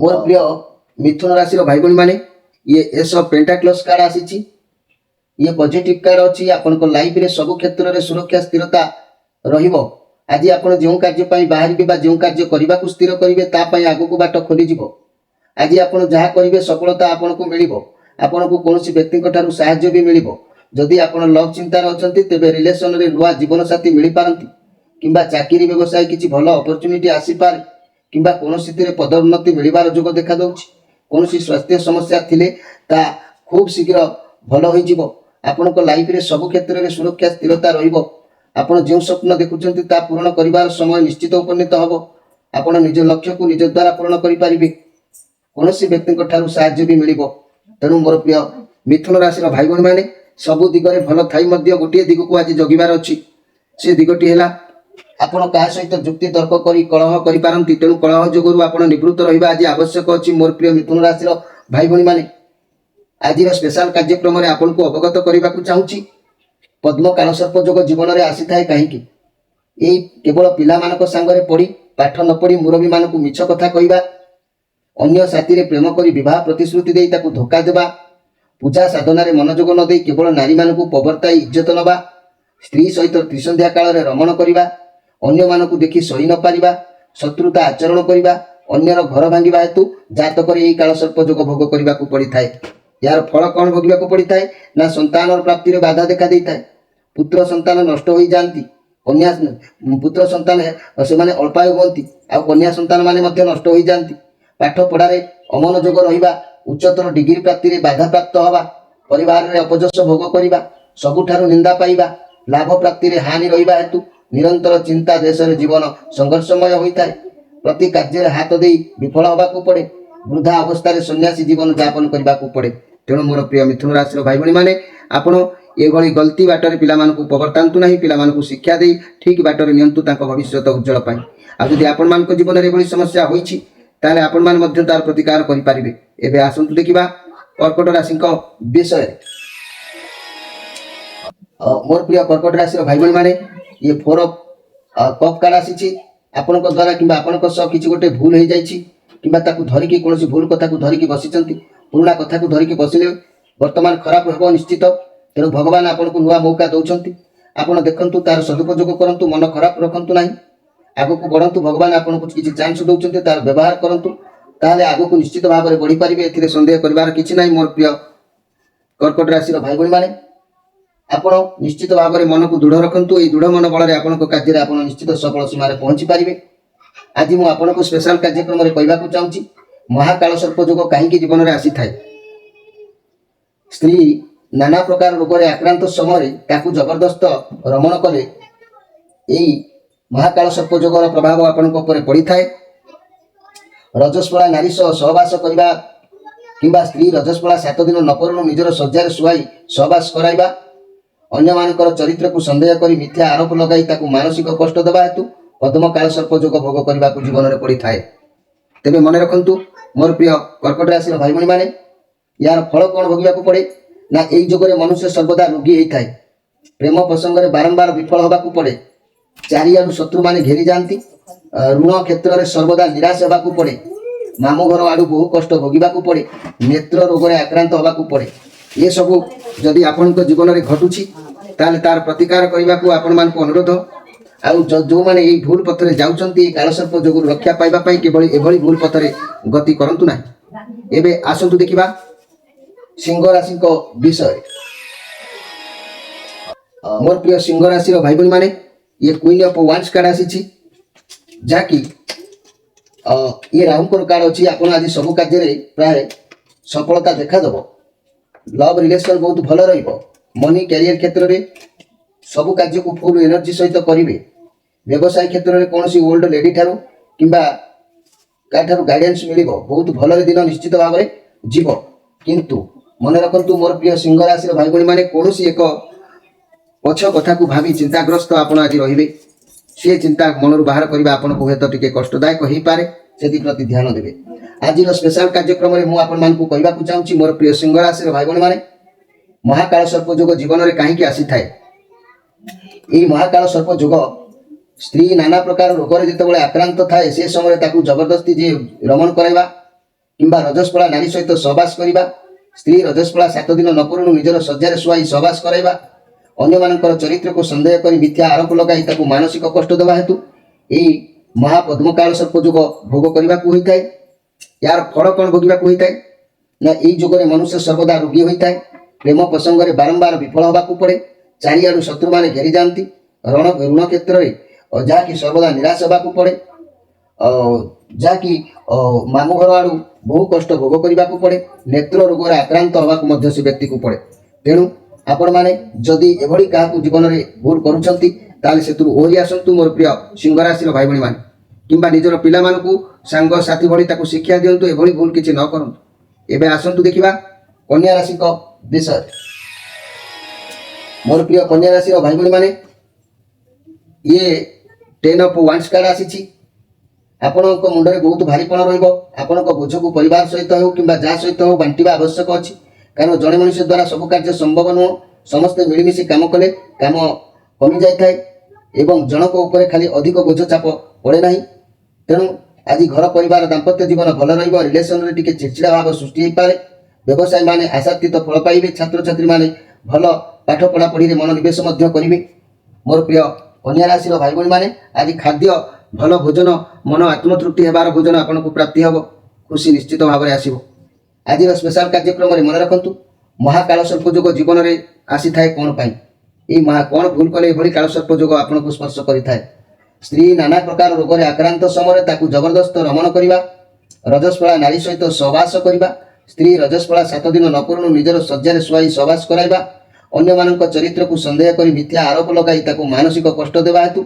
Speaker 1: ମୋର ପ୍ରିୟ ମିଥୁନ ରାଶିର ଭାଇ ଭଉଣୀମାନେ, ଇଏ ଏସ୍ ଅଫ୍ ପେଣ୍ଟାକ୍ଲସ୍ କାର୍ଡ ଆସିଛି। ଇଏ ପଜିଟିଭ କାର୍ଡ ଅଛି। ଆପଣଙ୍କ ଲାଇଫରେ ସବୁ କ୍ଷେତ୍ରରେ ସୁରକ୍ଷା ସ୍ଥିରତା ରହିବ। ଆଜି ଆପଣ ଯେଉଁ କାର୍ଯ୍ୟ ପାଇଁ ବାହାରିବେ ବା ଯେଉଁ କାର୍ଯ୍ୟ କରିବାକୁ ସ୍ଥିର କରିବେ ତା ପାଇଁ ଆଗକୁ ବାଟ ଖୋଲିଯିବ। ଆଜି ଆପଣ ଯାହା କରିବେ ସଫଳତା ଆପଣଙ୍କୁ ମିଳିବ। ଆପଣଙ୍କୁ କୌଣସି ବ୍ୟକ୍ତିଙ୍କ ଠାରୁ ସାହାଯ୍ୟ ବି ମିଳିବ। ଯଦି ଆପଣ ଲଭ୍ ଚିନ୍ତାରେ ଅଛନ୍ତି ତେବେ ରିଲେସନରେ ନୂଆ ଜୀବନସାଥୀ ମିଳିପାରନ୍ତି, କିମ୍ବା ଚାକିରି ବ୍ୟବସାୟ କିଛି ଭଲ ଅପରଚ୍ୟୁନିଟି ଆସିପାରେ, କିମ୍ବା କୌଣସିଥିରେ ପଦୋନ୍ନତି ମିଳିବାର ଯୋଗ ଦେଖାଦେଉଛି। କୌଣସି ସ୍ୱାସ୍ଥ୍ୟ ସମସ୍ୟା ଥିଲେ ତାହା ଖୁବ୍ ଶୀଘ୍ର ଭଲ ହୋଇଯିବ। ଆପଣଙ୍କ ଲାଇଫରେ ସବୁ କ୍ଷେତ୍ରରେ ସୁରକ୍ଷା ସ୍ଥିରତା ରହିବ। ଆପଣ ଯେଉଁ ସ୍ୱପ୍ନ ଦେଖୁଛନ୍ତି ତାହା ପୂରଣ କରିବାର ସମୟ ନିଶ୍ଚିତ ଉପନୀତ ହେବ। ଆପଣ ନିଜ ଲକ୍ଷ୍ୟକୁ ନିଜ ଦ୍ୱାରା ପୂରଣ କରିପାରିବେ। କୌଣସି ବ୍ୟକ୍ତିଙ୍କ ଠାରୁ ସାହାଯ୍ୟ ବି ମିଳିବ। ତେଣୁ ମୋର ପ୍ରିୟ ମିଥୁନ ରାଶିର ଭାଇ ଭଉଣୀମାନେ, ସବୁ ଦିଗରେ ଭଲ ଥାଇ ମଧ୍ୟ ଗୋଟିଏ ଦିଗକୁ ଆଜି ଜଗିବାର ଅଛି। ସେ ଦିଗଟି ହେଲା, ଆପଣ କାହା ସହିତ ଯୁକ୍ତି ତର୍କ କରି କଳହ କରିପାରନ୍ତି। ତେଣୁ କଳହ ଯୋଗରୁ ଆପଣ ନିବୃତ୍ତ ରହିବା ଆଜି ଆବଶ୍ୟକ ଅଛି। ମୋର ପ୍ରିୟ ମିଥୁନ ରାଶିର ଭାଇ ଭଉଣୀମାନେ, ଆଜିର ସ୍ପେଶାଲ କାର୍ଯ୍ୟକ୍ରମରେ ଆପଣଙ୍କୁ ଅବଗତ କରିବାକୁ ଚାହୁଁଛି, ପଦ୍ମ କାଳସର୍ପ ଯୋଗ ଜୀବନରେ ଆସିଥାଏ କାହିଁକି? ଏଇ କେବଳ ପିଲାମାନଙ୍କ ସାଙ୍ଗରେ ପଡ଼ି, ପାଠ ନ ପଢ଼ି ମୁରବୀମାନଙ୍କୁ ମିଛ କଥା କହିବା, ଅନ୍ୟ ସାଥିରେ ପ୍ରେମ କରି ବିବାହ ପ୍ରତିଶ୍ରୁତି ଦେଇ ତାକୁ ଧୋକା ଦେବା, ପୂଜା ସାଧନାରେ ମନୋଯୋଗ ନ ଦେଇ କେବଳ ନାରୀମାନଙ୍କୁ ପ୍ରବର୍ତ୍ତାଇ ଇଜ୍ଜତ ନେବା, ସ୍ତ୍ରୀ ସହିତ ତ୍ରିସନ୍ଧ୍ୟା କାଳରେ ରମଣ କରିବା, ଅନ୍ୟମାନଙ୍କୁ ଦେଖି ସହି ନ ପାରିବା, ଶତ୍ରୁତା ଆଚରଣ କରିବା, ଅନ୍ୟର ଘର ଭାଙ୍ଗିବା ହେତୁ ଜାତକରେ ଏହି କାଳସର୍ପ ଯୋଗ ଭୋଗ କରିବାକୁ ପଡ଼ିଥାଏ। ଏହାର ଫଳ କ'ଣ ଭୋଗିବାକୁ ପଡ଼ିଥାଏ? ନା ସନ୍ତାନର ପ୍ରାପ୍ତିରେ ବାଧା ଦେଖା ଦେଇଥାଏ, ପୁତ୍ର ସନ୍ତାନ ନଷ୍ଟ ହୋଇଯାଆନ୍ତି, କନ୍ୟା ପୁତ୍ର ସନ୍ତାନ ସେମାନେ ଅଳ୍ପାୟୁ ହୁଅନ୍ତି, ଆଉ କନ୍ୟା ସନ୍ତାନ ମାନେ ମଧ୍ୟ ନଷ୍ଟ ହୋଇଯାଆନ୍ତି। ପାଠ ପଢ଼ାରେ ଅମନୋଯୋଗ ରହିବା, ଉଚ୍ଚତର ଡିଗ୍ରୀ ପ୍ରାପ୍ତିରେ ବାଧାପ୍ରାପ୍ତ ହେବା, ପରିବାରରେ ଅପଯଶ ଭୋଗ କରିବା, ସବୁଠାରୁ ନିନ୍ଦା ପାଇବା, ଲାଭ ପ୍ରାପ୍ତିରେ ହାନି ରହିବା ହେତୁ ନିରନ୍ତର ଚିନ୍ତା ଦେଶରେ ଜୀବନ ସଂଘର୍ଷମୟ ହୋଇଥାଏ। ପ୍ରତି କାର୍ଯ୍ୟରେ ହାତ ଦେଇ ବିଫଳ ହେବାକୁ ପଡ଼େ, ବୃଦ୍ଧା ଅବସ୍ଥାରେ ସନ୍ନ୍ୟାସୀ ଜୀବନ ଯାପନ କରିବାକୁ ପଡ଼େ। ତେଣୁ ମୋର ପ୍ରିୟ ମିଥୁନ ରାଶିର ଭାଇ ଭଉଣୀମାନେ, ଆପଣ ଏଭଳି ଗଲତି ବାଟରେ ପିଲାମାନଙ୍କୁ ପ୍ରବର୍ତ୍ତାନ୍ତୁ ନାହିଁ। ପିଲାମାନଙ୍କୁ ଶିକ୍ଷା ଦେଇ ଠିକ୍ ବାଟରେ ନିଅନ୍ତୁ ତାଙ୍କ ଭବିଷ୍ୟତ ଉଜ୍ଜଳ ପାଇଁ। ଆଉ ଯଦି ଆପଣମାନଙ୍କ ଜୀବନରେ ଏଭଳି ସମସ୍ୟା ହୋଇଛି ତାହେଲେ ଆପଣମାନେ ମଧ୍ୟ ତାର ପ୍ରତିକାର କରିପାରିବେ। ଏବେ ଆସନ୍ତୁ ଦେଖିବା କର୍କଟ ରାଶିଙ୍କ ବିଷୟରେ। ମୋର ପ୍ରିୟ କର୍କଟ ରାଶିର ଭାଇ ଭଉଣୀମାନେ, ଇଏ 4 ଅଫ୍ କପ୍ କାର୍ଡ ଆସିଛି। ଆପଣଙ୍କ ଦ୍ୱାରା କିମ୍ବା ଆପଣଙ୍କ ସହ କିଛି ଗୋଟେ ଭୁଲ ହେଇଯାଇଛି, କିମ୍ବା ତାକୁ ଧରିକି କୌଣସି ଭୁଲ କଥାକୁ ଧରିକି ବସିଛନ୍ତି। ପୁରୁଣା କଥାକୁ ଧରିକି ବସିଲେ ବର୍ତ୍ତମାନ ଖରାପ ହେବ ନିଶ୍ଚିତ। ତେଣୁ ଭଗବାନ ଆପଣଙ୍କୁ ନୂଆ ମୌକା ଦେଉଛନ୍ତି। ଆପଣ ଦେଖନ୍ତୁ, ତାର ସଦୁପଯୋଗ କରନ୍ତୁ, ମନ ଖରାପ ରଖନ୍ତୁ ନାହିଁ, ଆଗକୁ ବଢ଼ନ୍ତୁ। ଭଗବାନ ଆପଣଙ୍କୁ କିଛି ଚାନ୍ସ ଦେଉଛନ୍ତି, ତାର ବ୍ୟବହାର କରନ୍ତୁ, ତାହେଲେ ଆଗକୁ ନିଶ୍ଚିତ ଭାବରେ ବଢ଼ିପାରିବେ। ଏଥିରେ ସନ୍ଦେହ କରିବାର କିଛି ନାହିଁ। ମୋର ପ୍ରିୟ କର୍କଟ ରାଶିର ଭାଇ ଭଉଣୀମାନେ, ଆପଣ ନିଶ୍ଚିତ ଭାବରେ ମନକୁ ଦୃଢ଼ ରଖନ୍ତୁ। ଏହି ଦୃଢ଼ ମନ ବଳରେ ଆପଣଙ୍କ କାର୍ଯ୍ୟରେ ଆପଣ ନିଶ୍ଚିତ ସଫଳ ସୀମାରେ ପହଞ୍ଚି ପାରିବେ। ଆଜି ମୁଁ ଆପଣଙ୍କୁ ସ୍ପେଶାଲ କାର୍ଯ୍ୟକ୍ରମରେ କହିବାକୁ ଚାହୁଁଛି, ମହାକାଳ ସର୍ପ ଯୋଗ କାହିଁକି ଜୀବନରେ ଆସିଥାଏ। ସ୍ତ୍ରୀ ନାନା ପ୍ରକାର ରୋଗରେ ଆକ୍ରାନ୍ତ ସମୟରେ ତାକୁ ଜବରଦସ୍ତ ରମଣ କଲେ ଏହି ମହାକାଳ ସର୍ପ ଯୋଗର ପ୍ରଭାବ ଆପଣଙ୍କ ଉପରେ ପଡ଼ିଥାଏ। ରଜସ୍ପଳା ନାରୀ ସହ ସହବାସ କରିବା କିମ୍ବା ସ୍ତ୍ରୀ ରଜସ୍ପଳା 7 ଦିନ ନପରୁଣୁ ନିଜର ଶଯ୍ୟାରେ ଶୁଆଇ ସହବାସ କରାଇବା, ଅନ୍ୟମାନଙ୍କର ଚରିତ୍ରକୁ ସନ୍ଦେହ କରି ମିଥ୍ୟା ଆରୋପ ଲଗାଇ ତାକୁ ମାନସିକ କଷ୍ଟ ଦେବା ହେତୁ ପଦ୍ମକାଳ ସର୍ପ ଯୋଗ ଭୋଗ କରିବାକୁ ଜୀବନରେ ପଡ଼ିଥାଏ। ତେବେ ମନେ ରଖନ୍ତୁ ମୋର ପ୍ରିୟ କର୍କଟ ରାଶିର ଭାଇ ଭଉଣୀମାନେ, ଏହାର ଫଳ କ'ଣ ଭୋଗିବାକୁ ପଡ଼େ? ନା ଏହି ଯୋଗରେ ମନୁଷ୍ୟ ସର୍ବଦା ରୋଗୀ ହୋଇଥାଏ, ପ୍ରେମ ପ୍ରସଙ୍ଗରେ ବାରମ୍ବାର ବିଫଳ ହେବାକୁ ପଡ଼େ, ଚାରିଆଡ଼ୁ ଶତ୍ରୁମାନେ ଘେରି ଯାଆନ୍ତି, ଋଣ କ୍ଷେତ୍ରରେ ସର୍ବଦା ନିରାଶ ହେବାକୁ ପଡ଼େ, ମାମୁଁ ଘର ଆଡ଼ୁ ବହୁ କଷ୍ଟ ଭୋଗିବାକୁ ପଡ଼େ, ନେତ୍ର ରୋଗରେ ଆକ୍ରାନ୍ତ ହେବାକୁ ପଡ଼େ। ଏସବୁ ଯଦି ଆପଣଙ୍କ ଜୀବନରେ ଘଟୁଛି ତାହେଲେ ତାର ପ୍ରତିକାର କରିବାକୁ ଆପଣମାନଙ୍କୁ ଅନୁରୋଧ। ଆଉ ଯେଉଁମାନେ ଏହି ଭୁଲ ପଥରେ ଯାଉଛନ୍ତି, ଏହି କାଳସର୍ପ ଯୋଗୁଁ ରକ୍ଷା ପାଇବା ପାଇଁ କେବଳ ଏଭଳି ଭୁଲ ପଥରେ ଗତି କରନ୍ତୁ ନାହିଁ। ଏବେ ଆସନ୍ତୁ ଦେଖିବା ସିଂହ ରାଶିଙ୍କ ବିଷୟରେ। ମୋର ପ୍ରିୟ ସିଂହ ରାଶିର ଭାଇ ଭଉଣୀମାନେ, ଇଏ କୁଇନ୍ ଅଫ୍ ୱାନ୍ସ କାର୍ଡ ଆସିଛି, ଯାହାକି ଇଏ ରାହୁଙ୍କର କାର୍ଡ ଅଛି। ଆପଣ ଆଜି ସବୁ କାର୍ଯ୍ୟରେ ପ୍ରାୟ ସଫଳତା ଦେଖାଦେବ। ଲଭ୍ ରିଲେସନ୍ ବହୁତ ଭଲ ରହିବ। ମନି କ୍ୟାରିୟର କ୍ଷେତ୍ରରେ ସବୁ କାର୍ଯ୍ୟକୁ ଫୁଲ୍ ଏନର୍ଜି ସହିତ କରିବେ। ବ୍ୟବସାୟ କ୍ଷେତ୍ରରେ କୌଣସି ଓଲ୍ଡ ଲେଡି ଠାରୁ କିମ୍ବା କାହାଠାରୁ ଗାଇଡାନ୍ସ ମିଳିବ। ବହୁତ ଭଲରେ ଦିନ ନିଶ୍ଚିତ ଭାବରେ ଯିବ। କିନ୍ତୁ ମନେ ରଖନ୍ତୁ ମୋର ପ୍ରିୟ ସିଂହ ରାଶିର ଭାଇ ଭଉଣୀମାନେ, କୌଣସି ଏକ ପଛ କଥାକୁ ଭାବି ଚିନ୍ତାଗ୍ରସ୍ତ ଆପଣ ଆଜି ରହିବେ। ସେ ଚିନ୍ତା ମନରୁ ବାହାର କରିବା ଆପଣଙ୍କୁ ହୁଏତ ଟିକେ କଷ୍ଟଦାୟକ ହୋଇପାରେ, ସେଥିପ୍ରତି ଧ୍ୟାନ ଦେବେ। ଆଜିର ସ୍ପେଶାଲ କାର୍ଯ୍ୟକ୍ରମରେ ମୁଁ ଆପଣମାନଙ୍କୁ କହିବାକୁ ଚାହୁଁଛି ମୋର ପ୍ରିୟ ସିଂହ ରାଶିର ଭାଇ ଭଉଣୀମାନେ, ମହାକାଳ ସର୍ପ ଯୋଗ ଜୀବନରେ କାହିଁକି ଆସିଥାଏ। ଏହି ମହାକାଳ ସର୍ପ ଯୋଗ ସ୍ତ୍ରୀ ନାନା ପ୍ରକାର ରୋଗରେ ଯେତେବେଳେ ଆକ୍ରାନ୍ତ ଥାଏ, ସେ ସମୟରେ ତାକୁ ଜବରଦସ୍ତି ଯେ ରମଣ କରାଇବା କିମ୍ବା ରଜସ୍ପଳା ନାରୀ ସହିତ ସହବାସ କରିବା, ସ୍ତ୍ରୀ ରଜସ୍ପଳା 7 ଦିନ ନପରୁଣୁ ନିଜର ଶଯ୍ୟାରେ ଶୁଆଇ ସହବାସ କରାଇବା, ଅନ୍ୟମାନଙ୍କର ଚରିତ୍ରକୁ ସନ୍ଦେହ କରି ମିଥ୍ୟା ଆରୋପ ଲଗାଇ ତାକୁ ମାନସିକ କଷ୍ଟ ଦେବା ହେତୁ ଏହି ମହାପଦ୍ମକାଳ ସର୍ପ ଯୋଗ ଭୋଗ କରିବାକୁ ହୋଇଥାଏ। ଏହାର ଫଳ କ'ଣ ଭୋଗିବାକୁ ହୋଇଥାଏ? ନା ଏହି ଯୋଗରେ ମନୁଷ୍ୟ ସର୍ବଦା ରୋଗୀ ହୋଇଥାଏ, ପ୍ରେମ ପ୍ରସଙ୍ଗରେ ବାରମ୍ବାର ବିଫଳ ହେବାକୁ ପଡ଼େ, ଚାରିଆଡ଼ୁ ଶତ୍ରୁମାନେ ଘେରି ଯାଆନ୍ତି, ଋଣ କ୍ଷେତ୍ରରେ ଯାହାକି ସର୍ବଦା ନିରାଶ ହେବାକୁ ପଡ଼େ, ଯାହାକି ମାମୁଁ ଘର ଆଡ଼ୁ ବହୁ କଷ୍ଟ ଭୋଗ କରିବାକୁ ପଡ଼େ, ନେତ୍ର ରୋଗରେ ଆକ୍ରାନ୍ତ ହେବାକୁ ମଧ୍ୟ ସେ ବ୍ୟକ୍ତିକୁ ପଡ଼େ। ତେଣୁ ଆପଣମାନେ ଯଦି ଏଭଳି କାହାକୁ ଜୀବନରେ ଭୁଲ କରୁଛନ୍ତି ତାହେଲେ ସେଥିରୁ ଓହରି ଆସନ୍ତୁ ମୋର ପ୍ରିୟ ସିଂହ ରାଶିର ଭାଇ ଭଉଣୀମାନେ, କିମ୍ବା ନିଜର ପିଲାମାନଙ୍କୁ ସାଙ୍ଗସାଥି ଭଳି ତାକୁ ଶିକ୍ଷା ଦିଅନ୍ତୁ, ଏଭଳି ଭୁଲ କିଛି ନ କରନ୍ତୁ। ଏବେ ଆସନ୍ତୁ ଦେଖିବା କନ୍ୟା ରାଶିଙ୍କ ବିଷୟରେ। ମୋର ପ୍ରିୟ କନ୍ୟା ରାଶିର ଭାଇ ଭଉଣୀମାନେ, ଇଏ 10 ଅଫ୍ ୱାନ୍ସ କାର୍ଡ ଆସିଛି। ଆପଣଙ୍କ ମୁଣ୍ଡରେ ବହୁତ ଭାରିପଣ ରହିବ। ଆପଣଙ୍କ ବୋଝକୁ ପରିବାର ସହିତ ହେଉ କିମ୍ବା ଯାହା ସହିତ ହେଉ ବାଣ୍ଟିବା ଆବଶ୍ୟକ ଅଛି, କାରଣ ଜଣେ ମଣିଷ ଦ୍ୱାରା ସବୁ କାର୍ଯ୍ୟ ସମ୍ଭବ ନୁହଁ। ସମସ୍ତେ ମିଳିମିଶି କାମ କଲେ କାମ କମି ଯାଇଥାଏ ଏବଂ ଜଣଙ୍କ ଉପରେ ଖାଲି ଅଧିକ ବୋଝ ଚାପ ପଡ଼େ ନାହିଁ। ତେଣୁ ଆଜି ଘର ପରିବାର ଦାମ୍ପତ୍ୟ ଜୀବନ ଭଲ ରହିବ। ରିଲେସନରେ ଟିକେ ଚିଡ଼ଚିଡ଼ା ଭାବ ସୃଷ୍ଟି ହୋଇପାରେ। ବ୍ୟବସାୟୀ ମାନେ ଆଶାତୀତ ଫଳ ପାଇବେ। ଛାତ୍ରଛାତ୍ରୀ ମାନେ ଭଲ ପାଠ ପଢ଼ାପଢ଼ିରେ ମନୋନିବେଶ ମଧ୍ୟ କରିବେ। ମୋର ପ୍ରିୟ କନ୍ୟା ରାଶିର ଭାଇ ଭଉଣୀ ମାନେ ଆଜି ଖାଦ୍ୟ ଭଲ ଭୋଜନ ମନ ଆତ୍ମତୃପ୍ତି ହେବାର ଭୋଜନ ଆପଣଙ୍କୁ ପ୍ରାପ୍ତି ହେବ। ଖୁସି ନିଶ୍ଚିତ ଭାବରେ ଆସିବ। ଆଜିର ସ୍ପେଶାଲ କାର୍ଯ୍ୟକ୍ରମରେ ମନେ ରଖନ୍ତୁ, ମହାକାଳସର୍ପ ଯୋଗ ଜୀବନରେ ଆସିଥାଏ କ'ଣ ପାଇଁ? এই କ'ଣ ଭୁଲ କଲେ ଏଭଳି କାଳସର୍ପ ଯୋଗ ଆପଣଙ୍କୁ ସ୍ପର୍ଶ କରିଥାଏ? ସ୍ତ୍ରୀ ନାନା ପ୍ରକାର ରୋଗରେ ଆକ୍ରାନ୍ତ ସମୟରେ ତାକୁ ଜବରଦସ୍ତ ରମଣ କରିବା, ରଜସ୍ପଳା ନାରୀ ସହିତ ସହବାସ କରିବା, ସ୍ତ୍ରୀ ରଜସ୍ପଳା 7 ଦିନ ନ ପୂର୍ବରୁ ନିଜର ଶଯ୍ୟାରେ ଶୁଆଇ ସହବାସ କରାଇବା, ଅନ୍ୟମାନଙ୍କ ଚରିତ୍ରକୁ ସନ୍ଦେହ କରି ମିଥ୍ୟା ଆରୋପ ଲଗାଇ ତାକୁ ମାନସିକ କଷ୍ଟ ଦେବା ହେତୁ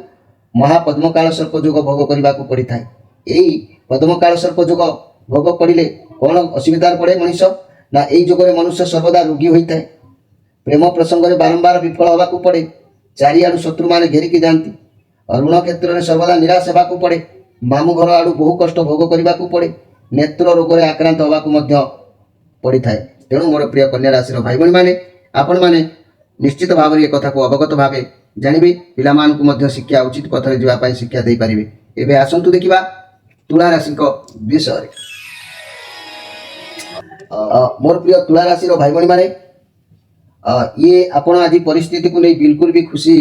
Speaker 1: ମହାପଦ୍ମକାଳସର୍ପ ଯୋଗ ଭୋଗ କରିବାକୁ ପଡ଼ିଥାଏ। ଏହି ପଦ୍ମକାଳସର୍ପ ଯୋଗ ଭୋଗ ପଡ଼ିଲେ କ'ଣ ଅସୁବିଧାରେ ପଡ଼େ ମଣିଷ? ନା ଏହି ଯୋଗରେ ମନୁଷ୍ୟ ସର୍ବଦା ରୋଗୀ ହୋଇଥାଏ। ପ୍ରେମ ପ୍ରସଙ୍ଗରେ ବାରମ୍ବାର ବିଫଳ ହେବାକୁ ପଡ଼େ। ଚାରିଆଡ଼ୁ ଶତ୍ରୁମାନେ ଘେରିକି ଯାଆନ୍ତି। ଋଣ କ୍ଷେତ୍ରରେ ସର୍ବଦା ନିରାଶ ହେବାକୁ ପଡ଼େ। ମାମୁଁ ଘର ଆଡ଼ୁ ବହୁ କଷ୍ଟ ଭୋଗ କରିବାକୁ ପଡ଼େ। ନେତ୍ର ରୋଗରେ ଆକ୍ରାନ୍ତ ହେବାକୁ ମଧ୍ୟ ପଡ଼ିଥାଏ। ତେଣୁ ମୋର ପ୍ରିୟ କନ୍ୟା ରାଶିର ଭାଇ ଭଉଣୀମାନେ, ଆପଣମାନେ ନିଶ୍ଚିତ ଭାବରେ ଏ କଥାକୁ ଅବଗତ ଭାବେ ଜାଣିବେ। ପିଲାମାନଙ୍କୁ ମଧ୍ୟ ଶିକ୍ଷା ଉଚିତ ପଥରେ ଯିବା ପାଇଁ ଶିକ୍ଷା ଦେଇପାରିବେ। ଏବେ ଆସନ୍ତୁ ଦେଖିବା ତୁଳା ରାଶିଙ୍କ ବିଷୟରେ। ମୋର ପ୍ରିୟ ତୁଳା ରାଶିର ଭାଇ ଭଉଣୀମାନେ, ଇଏ ଆପଣ ଆଜି ପରିସ୍ଥିତିକୁ ନେଇ ବିଲକୁଲ ବି ଖୁସି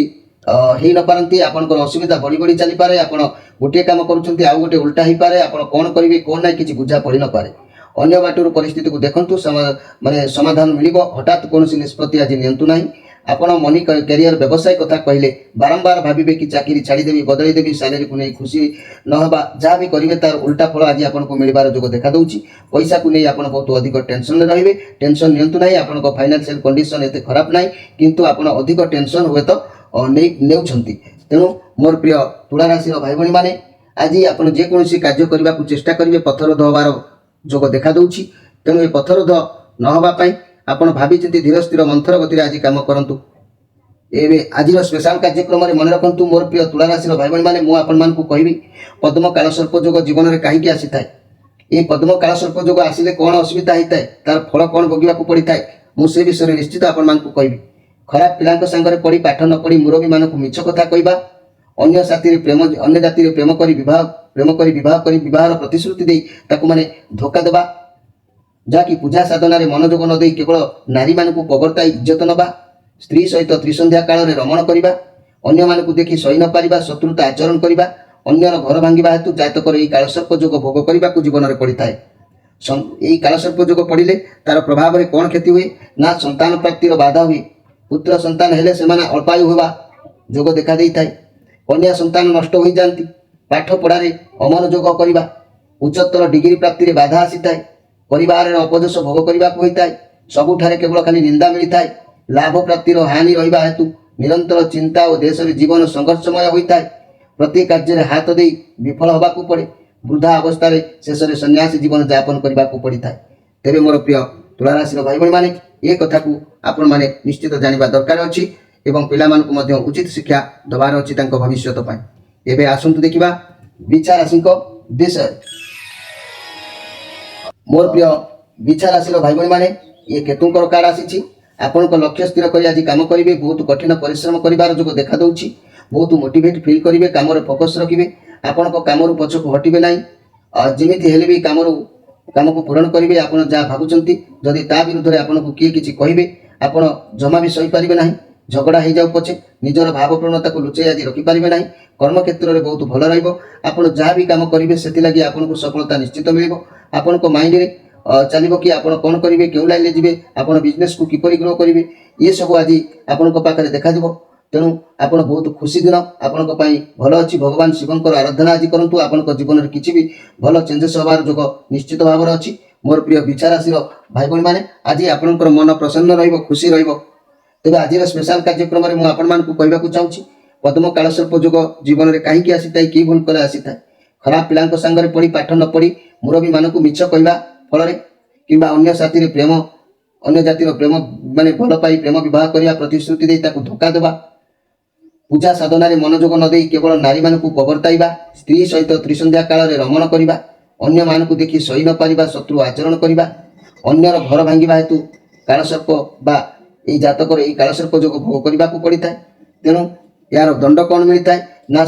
Speaker 1: ହେଇନପାରନ୍ତି। ଆପଣଙ୍କର ଅସୁବିଧା ବଢ଼ି ବଢ଼ି ଚାଲିପାରେ। ଆପଣ ଗୋଟିଏ କାମ କରୁଛନ୍ତି, ଆଉ ଗୋଟେ ଉଲ୍ଟା ହେଇପାରେ। ଆପଣ କ'ଣ କରିବେ କ'ଣ ନାହିଁ କିଛି ବୁଝା ପଡ଼ିନପାରେ। ଅନ୍ୟ ବାଟରୁ ପରିସ୍ଥିତିକୁ ଦେଖନ୍ତୁ, ସମାଧାନ ମିଳିବ। ହଠାତ୍ କୌଣସି ନିଷ୍ପତ୍ତି ଆଜି ନିଅନ୍ତୁ ନାହିଁ। ଆପଣ ମନି କ୍ୟାରିୟର ବ୍ୟବସାୟ କଥା କହିଲେ ବାରମ୍ବାର ଭାବିବେ କି ଚାକିରି ଛାଡ଼ିଦେବି, ବଦଳେଇଦେବି, ସାଲେରୀକୁ ନେଇ ଖୁସି ନ ହେବା। ଯାହା ବି କରିବେ ତାର ଉଲ୍ଟା ଫଳ ଆଜି ଆପଣଙ୍କୁ ମିଳିବାର ଯୋଗ ଦେଖାଦେଉଛି। ପଇସାକୁ ନେଇ ଆପଣ ବହୁତ ଅଧିକ ଟେନସନରେ ରହିବେ। ଟେନସନ୍ ନିଅନ୍ତୁ ନାହିଁ। ଆପଣଙ୍କ ଫାଇନାନ୍ସିଆଲ କଣ୍ଡିସନ୍ ଏତେ ଖରାପ ନାହିଁ, କିନ୍ତୁ ଆପଣ ଅଧିକ ଟେନସନ୍ ହୁଏତ ନେଉଛନ୍ତି। ତେଣୁ ମୋର ପ୍ରିୟ ତୁଳା ରାଶିର ଭାଇ ଭଉଣୀମାନେ, ଆଜି ଆପଣ ଯେକୌଣସି କାର୍ଯ୍ୟ କରିବାକୁ ଚେଷ୍ଟା କରିବେ ପଥରୋଧ ହେବାର ଯୋଗ ଦେଖାଦେଉଛି। ତେଣୁ ଏ ପଥରୋଧ ନ ହେବା ପାଇଁ ଆପଣ ଭାବିଛନ୍ତି ଧୀର ସ୍ଥିର ମନ୍ଥର ଗତିରେ ଆଜି କାମ କରନ୍ତୁ। ଏବେ ଆଜିର ସ୍ପେଶାଲ କାର୍ଯ୍ୟକ୍ରମରେ ମନେ ରଖନ୍ତୁ, ମୋର ପ୍ରିୟ ତୁଳା ରାଶିର ଭାଇ ଭଉଣୀମାନେ, ମୁଁ ଆପଣମାନଙ୍କୁ କହିବି ପଦ୍ମ କାଳସର୍ପ ଯୋଗ ଜୀବନରେ କାହିଁକି ଆସିଥାଏ। ଏହି ପଦ୍ମ କାଳସର୍ପ ଯୋଗ ଆସିଲେ କ'ଣ ଅସୁବିଧା ହେଇଥାଏ, ତାର ଫଳ କ'ଣ ଭୋଗିବାକୁ ପଡ଼ିଥାଏ, ମୁଁ ସେ ବିଷୟରେ ନିଶ୍ଚିତ ଆପଣମାନଙ୍କୁ କହିବି। ଖରାପ ପିଲାଙ୍କ ସାଙ୍ଗରେ ପଡ଼ି ପାଠ ନ ପଢ଼ି ମୁରବୀମାନଙ୍କୁ ମିଛ କଥା କହିବା, ଅନ୍ୟ ଜାତିରେ ପ୍ରେମ କରି ବିବାହ କରି ବିବାହର ପ୍ରତିଶ୍ରୁତି ଦେଇ ତାକୁ ଧୋକା ଦେବା, ଯାହାକି ପୂଜା ସାଧନାରେ ମନୋଯୋଗ ନ ଦେଇ କେବଳ ନାରୀମାନଙ୍କୁ ପ୍ରବର୍ତ୍ତାଇ ଇଜ୍ଜତ ନେବା, ସ୍ତ୍ରୀ ସହିତ ତ୍ରିସନ୍ଧ୍ୟା କାଳରେ ରମଣ କରିବା, ଅନ୍ୟମାନଙ୍କୁ ଦେଖି ସହି ନ ପାରିବା, ଶତ୍ରୁତା ଆଚରଣ କରିବା, ଅନ୍ୟର ଘର ଭାଙ୍ଗିବା ହେତୁ ଜାତକର ଏହି କାଳସର୍ପ ଯୋଗ ଭୋଗ କରିବାକୁ ଜୀବନରେ ପଡ଼ିଥାଏ। ଏହି କାଳସର୍ପ ଯୋଗ ପଡ଼ିଲେ ତାର ପ୍ରଭାବରେ କ'ଣ କ୍ଷତି ହୁଏ? ନା ସନ୍ତାନ ପ୍ରାପ୍ତିର ବାଧା ହୁଏ। ପୁତ୍ର ସନ୍ତାନ ହେଲେ ସେମାନେ ଅଳ୍ପାୟୁ ହେବା ଯୋଗ ଦେଖା ଦେଇଥାଏ। କନ୍ୟା ସନ୍ତାନ ନଷ୍ଟ ହୋଇଯାଆନ୍ତି। ପାଠ ପଢ଼ାରେ ଅମନୋଯୋଗ କରିବା, ଉଚ୍ଚତର ଡିଗ୍ରୀ ପ୍ରାପ୍ତିରେ ବାଧା ଆସିଥାଏ। ପରିବାରର ଅପଯଶ ଭୋଗ କରିବାକୁ ହୋଇଥାଏ। ସବୁଠାରେ କେବଳ ଖାଲି ନିନ୍ଦା ମିଳିଥାଏ। ଲାଭ ପ୍ରାପ୍ତିର ହାନି ରହିବା ହେତୁ ନିରନ୍ତର ଚିନ୍ତା ଓ ଦେଶରେ ଜୀବନ ସଂଘର୍ଷମୟ ହୋଇଥାଏ। ପ୍ରତି କାର୍ଯ୍ୟରେ ହାତ ଦେଇ ବିଫଳ ହେବାକୁ ପଡ଼େ। ବୃଦ୍ଧା ଅବସ୍ଥାରେ ଶେଷରେ ସନ୍ନ୍ୟାସୀ ଜୀବନ ଯାପନ କରିବାକୁ ପଡ଼ିଥାଏ। ତେବେ ମୋର ପ୍ରିୟ ତୁଳା ରାଶିର ଭାଇ ଭଉଣୀମାନେ, ଏ କଥାକୁ ଆପଣମାନେ ନିଶ୍ଚିତ ଜାଣିବା ଦରକାର ଅଛି ଏବଂ ପିଲାମାନଙ୍କୁ ମଧ୍ୟ ଉଚିତ ଶିକ୍ଷା ଦେବାର ଅଛି ତାଙ୍କ ଭବିଷ୍ୟତ ପାଇଁ। ଏବେ ଆସନ୍ତୁ ଦେଖିବା ବିଛା ରାଶିଙ୍କ ବିଷୟରେ। ମୋର ପ୍ରିୟ ବିଛା ରାଶିର ଭାଇ ଭଉଣୀମାନେ, ଇଏ କେତୁଙ୍କର କାର୍ଡ ଆସିଛି। ଆପଣଙ୍କ ଲକ୍ଷ୍ୟ ସ୍ଥିର କରି ଆଜି କାମ କରିବେ। ବହୁତ କଠିନ ପରିଶ୍ରମ କରିବାର ଯୋଗ ଦେଖାଦେଉଛି। ବହୁତ ମୋଟିଭେଟ୍ ଫିଲ୍ କରିବେ। କାମରେ ଫୋକସ୍ ରଖିବେ। ଆପଣଙ୍କ କାମରୁ ପଛକୁ ହଟିବେ ନାହିଁ। ଯେମିତି ହେଲେ ବି କାମକୁ ପୂରଣ କରିବେ। ଆପଣ ଯାହା ଭାବୁଛନ୍ତି, ଯଦି ତା ବିରୁଦ୍ଧରେ ଆପଣଙ୍କୁ କିଏ କିଛି କହିବେ, ଆପଣ ଜମା ବି ସହିପାରିବେ ନାହିଁ। ଝଗଡ଼ା ହେଇଯାଉ ପଛେ ନିଜର ଭାବପ୍ରବଣତାକୁ ଲୁଚାଇ ଆଜି ରଖିପାରିବେ ନାହିଁ। କର୍ମକ୍ଷେତ୍ରରେ ବହୁତ ଭଲ ରହିବ। ଆପଣ ଯାହା ବି କାମ କରିବେ ସେଥିଲାଗି ଆପଣଙ୍କୁ ସଫଳତା ନିଶ୍ଚିତ ମିଳିବ। ଆପଣଙ୍କ ମାଇଣ୍ଡରେ ଚାଲିବ କି ଆପଣ କ'ଣ କରିବେ, କେଉଁ ଲାଇନ୍ରେ ଯିବେ, ଆପଣ ବିଜନେସକୁ କିପରି ଗ୍ରୋ କରିବେ, ଏସବୁ ଆଜି ଆପଣଙ୍କ ପାଖରେ ଦେଖାଯିବ। ତେଣୁ ଆପଣ ବହୁତ ଖୁସି ଦିନ ଆପଣଙ୍କ ପାଇଁ ଭଲ ଅଛି। ଭଗବାନ ଶିବଙ୍କର ଆରାଧନା ଆଜି କରନ୍ତୁ। ଆପଣଙ୍କ ଜୀବନରେ କିଛି ବି ଭଲ ଚେଞ୍ଜେସ୍ ହେବାର ଯୋଗ ନିଶ୍ଚିତ ଭାବରେ ଅଛି। ମୋର ପ୍ରିୟ ବିଛା ରାଶିର ଭାଇ ଭଉଣୀମାନେ, ଆଜି ଆପଣଙ୍କର ମନ ପ୍ରସନ୍ନ ରହିବ, ଖୁସି ରହିବ। ତେବେ ଆଜିର ସ୍ପେଶାଲ କାର୍ଯ୍ୟକ୍ରମରେ ମୁଁ ଆପଣମାନଙ୍କୁ କହିବାକୁ ଚାହୁଁଛି, ପଦ୍ମ କାଳସର୍ପ ଯୋଗ ଜୀବନରେ କାହିଁକି ଆସିଥାଏ, କି ଭୁଲ କଲେ ଆସିଥାଏ। ଖରାପ ପିଲାଙ୍କ ସାଙ୍ଗରେ ପଡ଼ି ପାଠ ନ ପଢ଼ି ମୁରବୀମାନଙ୍କୁ ମିଛ କହିବା ଫଳରେ କିମ୍ବା ଅନ୍ୟ ଜାତିର ପ୍ରେମ ଭଲ ପାଇ ପ୍ରେମ ବିବାହ କରିବା ପ୍ରତିଶ୍ରୁତି ଦେଇ ତାକୁ ଧୋକା ଦେବା, ପୂଜା ସାଧନାରେ ମନୋଯୋଗ ନ ଦେଇ କେବଳ ନାରୀମାନଙ୍କୁ ପ୍ରବର୍ତ୍ତାଇବା, ସ୍ତ୍ରୀ ସହିତ ତ୍ରିସନ୍ଧ୍ୟା କାଳରେ ରମଣ କରିବା, ଅନ୍ୟମାନଙ୍କୁ ଦେଖି ସହି ନ ପାରିବା, ଶତ୍ରୁ ଆଚରଣ କରିବା, ଅନ୍ୟର ଘର ଭାଙ୍ଗିବା ହେତୁ କାଳସର୍ପ ବା ଏହି ଜାତକର ଏହି କାଳସର୍ପ ଯୋଗ ଭୋଗ କରିବାକୁ ପଡ଼ିଥାଏ। ତେଣୁ ଏହାର ଦଣ୍ଡ କ'ଣ ମିଳିଥାଏ? ନା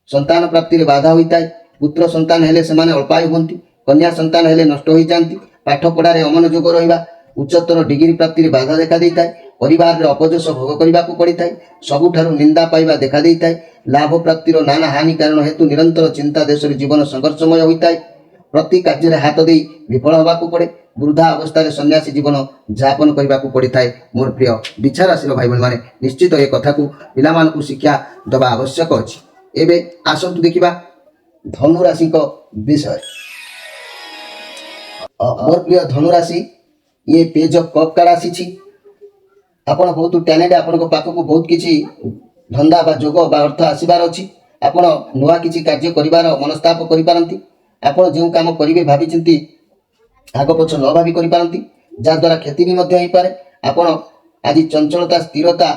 Speaker 1: ସନ୍ତାନ ପ୍ରାପ୍ତିରେ ବାଧା ହୋଇଥାଏ। ପୁତ୍ର ସନ୍ତାନ ହେଲେ ସେମାନେ ଅଳ୍ପାୟୁ ହୁଅନ୍ତି। କନ୍ୟା ସନ୍ତାନ ହେଲେ ନଷ୍ଟ ହୋଇଯାଆନ୍ତି। ପାଠ ପଢ଼ାରେ ଅମନୋଯୋଗ ରହିବା, ଉଚ୍ଚତର ଡିଗ୍ରୀ ପ୍ରାପ୍ତିରେ ବାଧା ଦେଖା ଦେଇଥାଏ, ପରିବାରରେ ଅପଯଶ ଭୋଗ କରିବାକୁ ପଡ଼ିଥାଏ, ସବୁଠାରୁ ନିନ୍ଦା ପାଇବା ଦେଖା ଦେଇଥାଏ, ଲାଭ ପ୍ରାପ୍ତିର ନାନା ହାନି କାରଣ ହେତୁ ନିରନ୍ତର ଚିନ୍ତା ଦେଶରେ ଜୀବନ ସଂଘର୍ଷମୟ ହୋଇଥାଏ, ପ୍ରତି କାର୍ଯ୍ୟରେ ହାତ ଦେଇ ବିଫଳ ହେବାକୁ ପଡ଼େ, ବୃଦ୍ଧା ଅବସ୍ଥାରେ ସନ୍ନ୍ୟାସୀ ଜୀବନ ଯାପନ କରିବାକୁ ପଡ଼ିଥାଏ। ମୋର ପ୍ରିୟ ବିଛା ରାଶିର ଭାଇ ଭଉଣୀମାନେ ନିଶ୍ଚିତ ଏ କଥାକୁ ପିଲାମାନଙ୍କୁ ଶିକ୍ଷା ଦେବା ଆବଶ୍ୟକ ଅଛି। ଏବେ ଆସନ୍ତୁ ଦେଖିବା ଧନୁ ରାଶିଙ୍କ ବିଷୟରେ। ମୋର ପ୍ରିୟ ଧନୁ ରାଶି, ଇଏ ପେଜ୍ ଅଫ୍ କପ୍ କାର୍ଡ଼ ଆସିଛି। ଆପଣ ବହୁତ ଟ୍ୟାଲେଣ୍ଟ, ଆପଣଙ୍କ ପାଖକୁ ବହୁତ କିଛି ଧନ୍ଦା ବା ଯୋଗ ବା ଅର୍ଥ ଆସିବାର ଅଛି। ଆପଣ ନୂଆ କିଛି କାର୍ଯ୍ୟ କରିବାର ମନସ୍ତାପ କରିପାରନ୍ତି। ଆପଣ ଯେଉଁ କାମ କରିବେ ଭାବିଚିନ୍ତି ଆଗ ପଛ ନ ଭାବି କରିପାରନ୍ତି, ଯାହାଦ୍ୱାରା କ୍ଷତି ବି ମଧ୍ୟ ହୋଇପାରେ। ଆପଣ ଆଜି ଚଞ୍ଚଳତା ସ୍ଥିରତା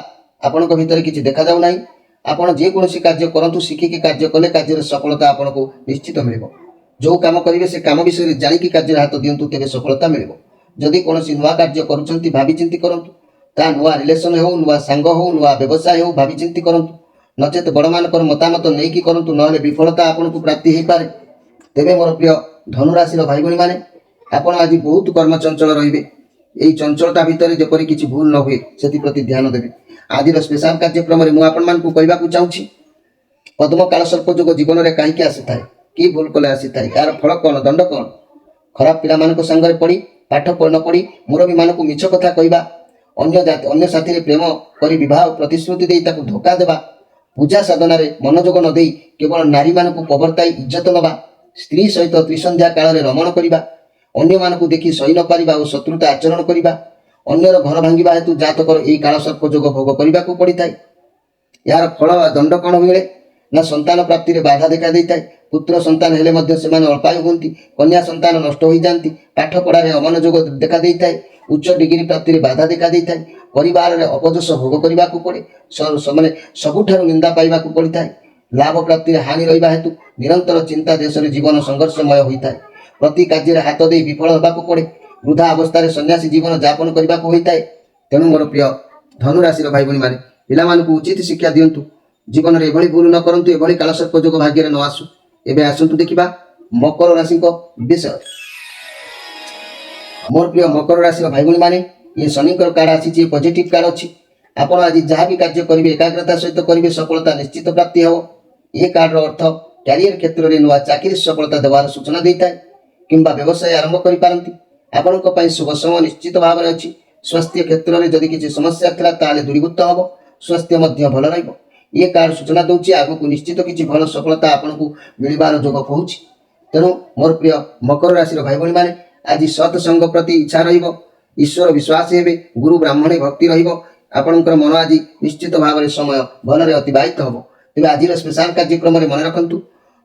Speaker 1: ଆପଣଙ୍କ ଭିତରେ କିଛି ଦେଖାଯାଉ ନାହିଁ। ଆପଣ ଯେକୌଣସି କାର୍ଯ୍ୟ କରନ୍ତୁ, ଶିଖିକି କାର୍ଯ୍ୟ କଲେ କାର୍ଯ୍ୟରେ ସଫଳତା ଆପଣଙ୍କୁ ନିଶ୍ଚିତ ମିଳିବ। ଯେଉଁ କାମ କରିବେ ସେ କାମ ବିଷୟରେ ଜାଣିକି କାର୍ଯ୍ୟରେ ହାତ ଦିଅନ୍ତୁ, ତେବେ ସଫଳତା ମିଳିବ। ଯଦି କୌଣସି ନୂଆ କାର୍ଯ୍ୟ କରୁଛନ୍ତି ଭାବିଚିନ୍ତି କରନ୍ତୁ। ତା ନୂଆ ରିଲେସନ୍ ହେଉ, ନୂଆ ସାଙ୍ଗ ହେଉ, ନୂଆ ବ୍ୟବସାୟ ହେଉ, ଭାବିଚିନ୍ତି କରନ୍ତୁ। ନଚେତ ବଡ଼ମାନଙ୍କର ମତାମତ ନେଇକି କରନ୍ତୁ, ନହେଲେ ବିଫଳତା ଆପଣଙ୍କୁ ପ୍ରାପ୍ତି ହୋଇପାରେ। ତେବେ ମୋର ପ୍ରିୟ ଧନୁରାଶିର ଭାଇ ଭଉଣୀମାନେ, ଆପଣ ଆଜି ବହୁତ କର୍ମଚଞ୍ଚଳ ରହିବେ। ଏହି ଚଞ୍ଚଳତା ଭିତରେ ଯେପରି କିଛି ଭୁଲ ନ ହୁଏ ସେଥିପ୍ରତି ଧ୍ୟାନ ଦେବେ। ଆଜିର ସ୍ପେଶାଲ କାର୍ଯ୍ୟକ୍ରମରେ ମୁଁ ଆପଣମାନଙ୍କୁ କହିବାକୁ ଚାହୁଁଛି, ପଦ୍ମକାଳ ସର୍ପ ଯୋଗ ଜୀବନରେ କାହିଁକି ଆସିଥାଏ, କି ଭୁଲ କଲେ ଆସିଥାଏ, ଏହାର ଫଳ କ'ଣ, ଦଣ୍ଡ କ'ଣ? ଖରାପ ପିଲାମାନଙ୍କ ସାଙ୍ଗରେ ପଡ଼ି, ପାଠ ନ ପଢ଼ି ମୁରବୀମାନଙ୍କୁ ମିଛ କଥା କହିବା, ଅନ୍ୟ ସାଥିରେ ପ୍ରେମ କରି ବିବାହ ପ୍ରତିଶ୍ରୁତି ଦେଇ ତାକୁ ଧୋକା ଦେବା, ପୂଜା ସାଧନାରେ ମନୋଯୋଗ ନ ଦେଇ କେବଳ ନାରୀମାନଙ୍କୁ ପ୍ରବର୍ତ୍ତାଇ ଇଜ୍ଜତ ନେବା, ସ୍ତ୍ରୀ ସହିତ ତ୍ରିସନ୍ଧ୍ୟା କାଳରେ ରମଣ କରିବା, ଅନ୍ୟମାନଙ୍କୁ ଦେଖି ସହି ନ ପାରିବା ଓ ଶତ୍ରୁତା ଆଚରଣ କରିବା, ଅନ୍ୟର ଘର ଭାଙ୍ଗିବା ହେତୁ ଜାତକର ଏହି କାଳସର୍ପ ଯୋଗ ଭୋଗ କରିବାକୁ ପଡ଼ିଥାଏ। ଏହାର ଫଳ ବା ଦଣ୍ଡ କ'ଣ ମିଳେ ନା ସନ୍ତାନ ପ୍ରାପ୍ତିରେ ବାଧା ଦେଖା ଦେଇଥାଏ। ପୁତ୍ର ସନ୍ତାନ ହେଲେ ମଧ୍ୟ ସେମାନେ ଅଳ୍ପାୟୁ ହୁଅନ୍ତି, କନ୍ୟା ସନ୍ତାନ ନଷ୍ଟ ହୋଇଯାଆନ୍ତି, ପାଠ ପଢ଼ାରେ ଅମନୋଯୋଗ ଦେଖା ଦେଇଥାଏ, ଉଚ୍ଚ ଡିଗ୍ରୀ ପ୍ରାପ୍ତିରେ ବାଧା ଦେଖା ଦେଇଥାଏ, ପରିବାରରେ ଅପଯଶ ଭୋଗ କରିବାକୁ ପଡ଼େ, ସବୁଠାରୁ ନିନ୍ଦା ପାଇବାକୁ ପଡ଼ିଥାଏ, ଲାଭ ପ୍ରାପ୍ତିରେ ହାନି ରହିବା ହେତୁ ନିରନ୍ତର ଚିନ୍ତା ଦେଶରେ ଜୀବନ ସଂଘର୍ଷମୟ ହୋଇଥାଏ, ପ୍ରତି କାର୍ଯ୍ୟରେ ହାତ ଦେଇ ବିଫଳ ହେବାକୁ ପଡ଼େ, ବୃଦ୍ଧା ଅବସ୍ଥାରେ ସନ୍ନ୍ୟାସୀ ଜୀବନ ଯାପନ କରିବାକୁ ହୋଇଥାଏ। ତେଣୁ ମୋର ପ୍ରିୟ ଧନୁରାଶିର ଭାଇ ଭଉଣୀମାନେ, ପିଲାମାନଙ୍କୁ ଉଚିତ ଶିକ୍ଷା ଦିଅନ୍ତୁ। ଜୀବନରେ ଏଭଳି ଭୁଲ ନ କରନ୍ତୁ, ଏଭଳି କାଳସର୍ପ ଯୋଗ ଭାଗ୍ୟରେ ନ ଆସୁ। ଏବେ ଆସନ୍ତୁ ଦେଖିବା ମକର ରାଶିଙ୍କ ବିଷୟରେ। ମୋର ପ୍ରିୟ ମକର ରାଶିର ଭାଇ ଭଉଣୀମାନେ, ଇଏ ଶନିଙ୍କର କାର୍ଡ ଆସିଛି, ପଜିଟିଭ କାର୍ଡ ଅଛି। ଆପଣ ଆଜି ଯାହା ବି କାର୍ଯ୍ୟ କରିବେ ଏକାଗ୍ରତା ସହିତ କରିବେ, ସଫଳତା ନିଶ୍ଚିତ ପ୍ରାପ୍ତି ହେବ। ଏ କାର୍ଡର ଅର୍ଥ କ୍ୟାରିୟର କ୍ଷେତ୍ରରେ ନୂଆ ଚାକିରି ସଫଳତା ଦେବାର ସୂଚନା ଦେଇଥାଏ, କିମ୍ବା ବ୍ୟବସାୟ ଆରମ୍ଭ କରିପାରନ୍ତି। ଆପଣଙ୍କ ପାଇଁ ଶୁଭ ସମୟ ନିଶ୍ଚିତ ଭାବରେ ଅଛି। ସ୍ୱାସ୍ଥ୍ୟ କ୍ଷେତ୍ରରେ ଯଦି କିଛି ସମସ୍ୟା ଥିଲା ତାହେଲେ ଦୂରୀଭୂତ ହେବ, ସ୍ୱାସ୍ଥ୍ୟ ମଧ୍ୟ ଭଲ ରହିବ। ଏ କାର୍ଡ ସୂଚନା ଦେଉଛି ଆଗକୁ ନିଶ୍ଚିତ କିଛି ଭଲ ସଫଳତା ଆପଣଙ୍କୁ ମିଳିବାର ଯୋଗ କହୁଛି। ତେଣୁ ମୋର ପ୍ରିୟ ମକର ରାଶିର ଭାଇ ଭଉଣୀମାନେ, ଆଜି ସତ୍ସଙ୍ଗ ପ୍ରତି ଇଚ୍ଛା ରହିବ, ଈଶ୍ୱର ବିଶ୍ୱାସୀ ହେବେ, ଗୁରୁ ବ୍ରାହ୍ମଣୀ ଭକ୍ତି ରହିବ। ଆପଣଙ୍କର ମନ ଆଜି ନିଶ୍ଚିତ ଭାବରେ ସମୟ ଭଲରେ ଅତିବାହିତ ହେବ। ତେବେ ଆଜିର ସ୍ପେଶାଲ କାର୍ଯ୍ୟକ୍ରମରେ ମନେ ରଖନ୍ତୁ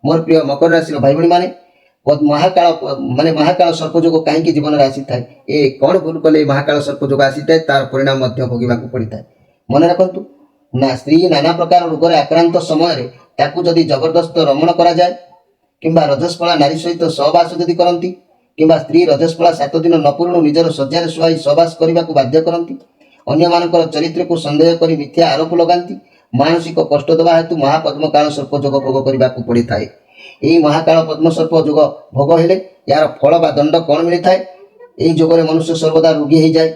Speaker 1: ମୋର ପ୍ରିୟ ମକର ରାଶିର ଭାଇ ଭଉଣୀମାନେ, ମହାକାଳ ସର୍ପ ଯୋଗ କାହିଁକି ଜୀବନରେ ଆସିଥାଏ, ଏ କ'ଣ ଭୁଲ କଲେ ମହାକାଳ ସର୍ପ ଯୋଗ ଆସିଥାଏ, ତାର ପରିଣାମ ମଧ୍ୟ ଭୋଗିବାକୁ ପଡ଼ିଥାଏ। ମନେ ରଖନ୍ତୁ ନା, ସ୍ତ୍ରୀ ନାନା ପ୍ରକାର ରୋଗରେ ଆକ୍ରାନ୍ତ ସମୟରେ ତାକୁ ଯଦି ଜବରଦସ୍ତ ରମଣ କରାଯାଏ, କିମ୍ବା ରଜସ୍ପଳା ନାରୀ ସହିତ ସହବାସ ଯଦି କରନ୍ତି, କିମ୍ବା ସ୍ତ୍ରୀ ରଜସ୍ପଳା 7 ଦିନ ନ ପୂର୍ବରୁ ନିଜର ଶଯ୍ୟାରେ ଶୁଆଇ ସହବାସ କରିବାକୁ ବାଧ୍ୟ କରନ୍ତି, ଅନ୍ୟମାନଙ୍କର ଚରିତ୍ରକୁ ସନ୍ଦେହ କରି ମିଥ୍ୟା ଆରୋପ ଲଗାନ୍ତି, ମାନସିକ କଷ୍ଟ ଦେବା ହେତୁ ମହାପଦ୍ମକାଳ ସର୍ପ ଯୋଗ ଭୋଗ କରିବାକୁ ପଡ଼ିଥାଏ। ଏହି ମହାକାଳ ପଦ୍ମସର୍ପ ଯୋଗ ଭୋଗ ହେଲେ ଏହାର ଫଳ ବା ଦଣ୍ଡ କ'ଣ ମିଳିଥାଏ? ଏହି ଯୋଗରେ ମନୁଷ୍ୟ ସର୍ବଦା ରୋଗୀ ହୋଇଯାଏ,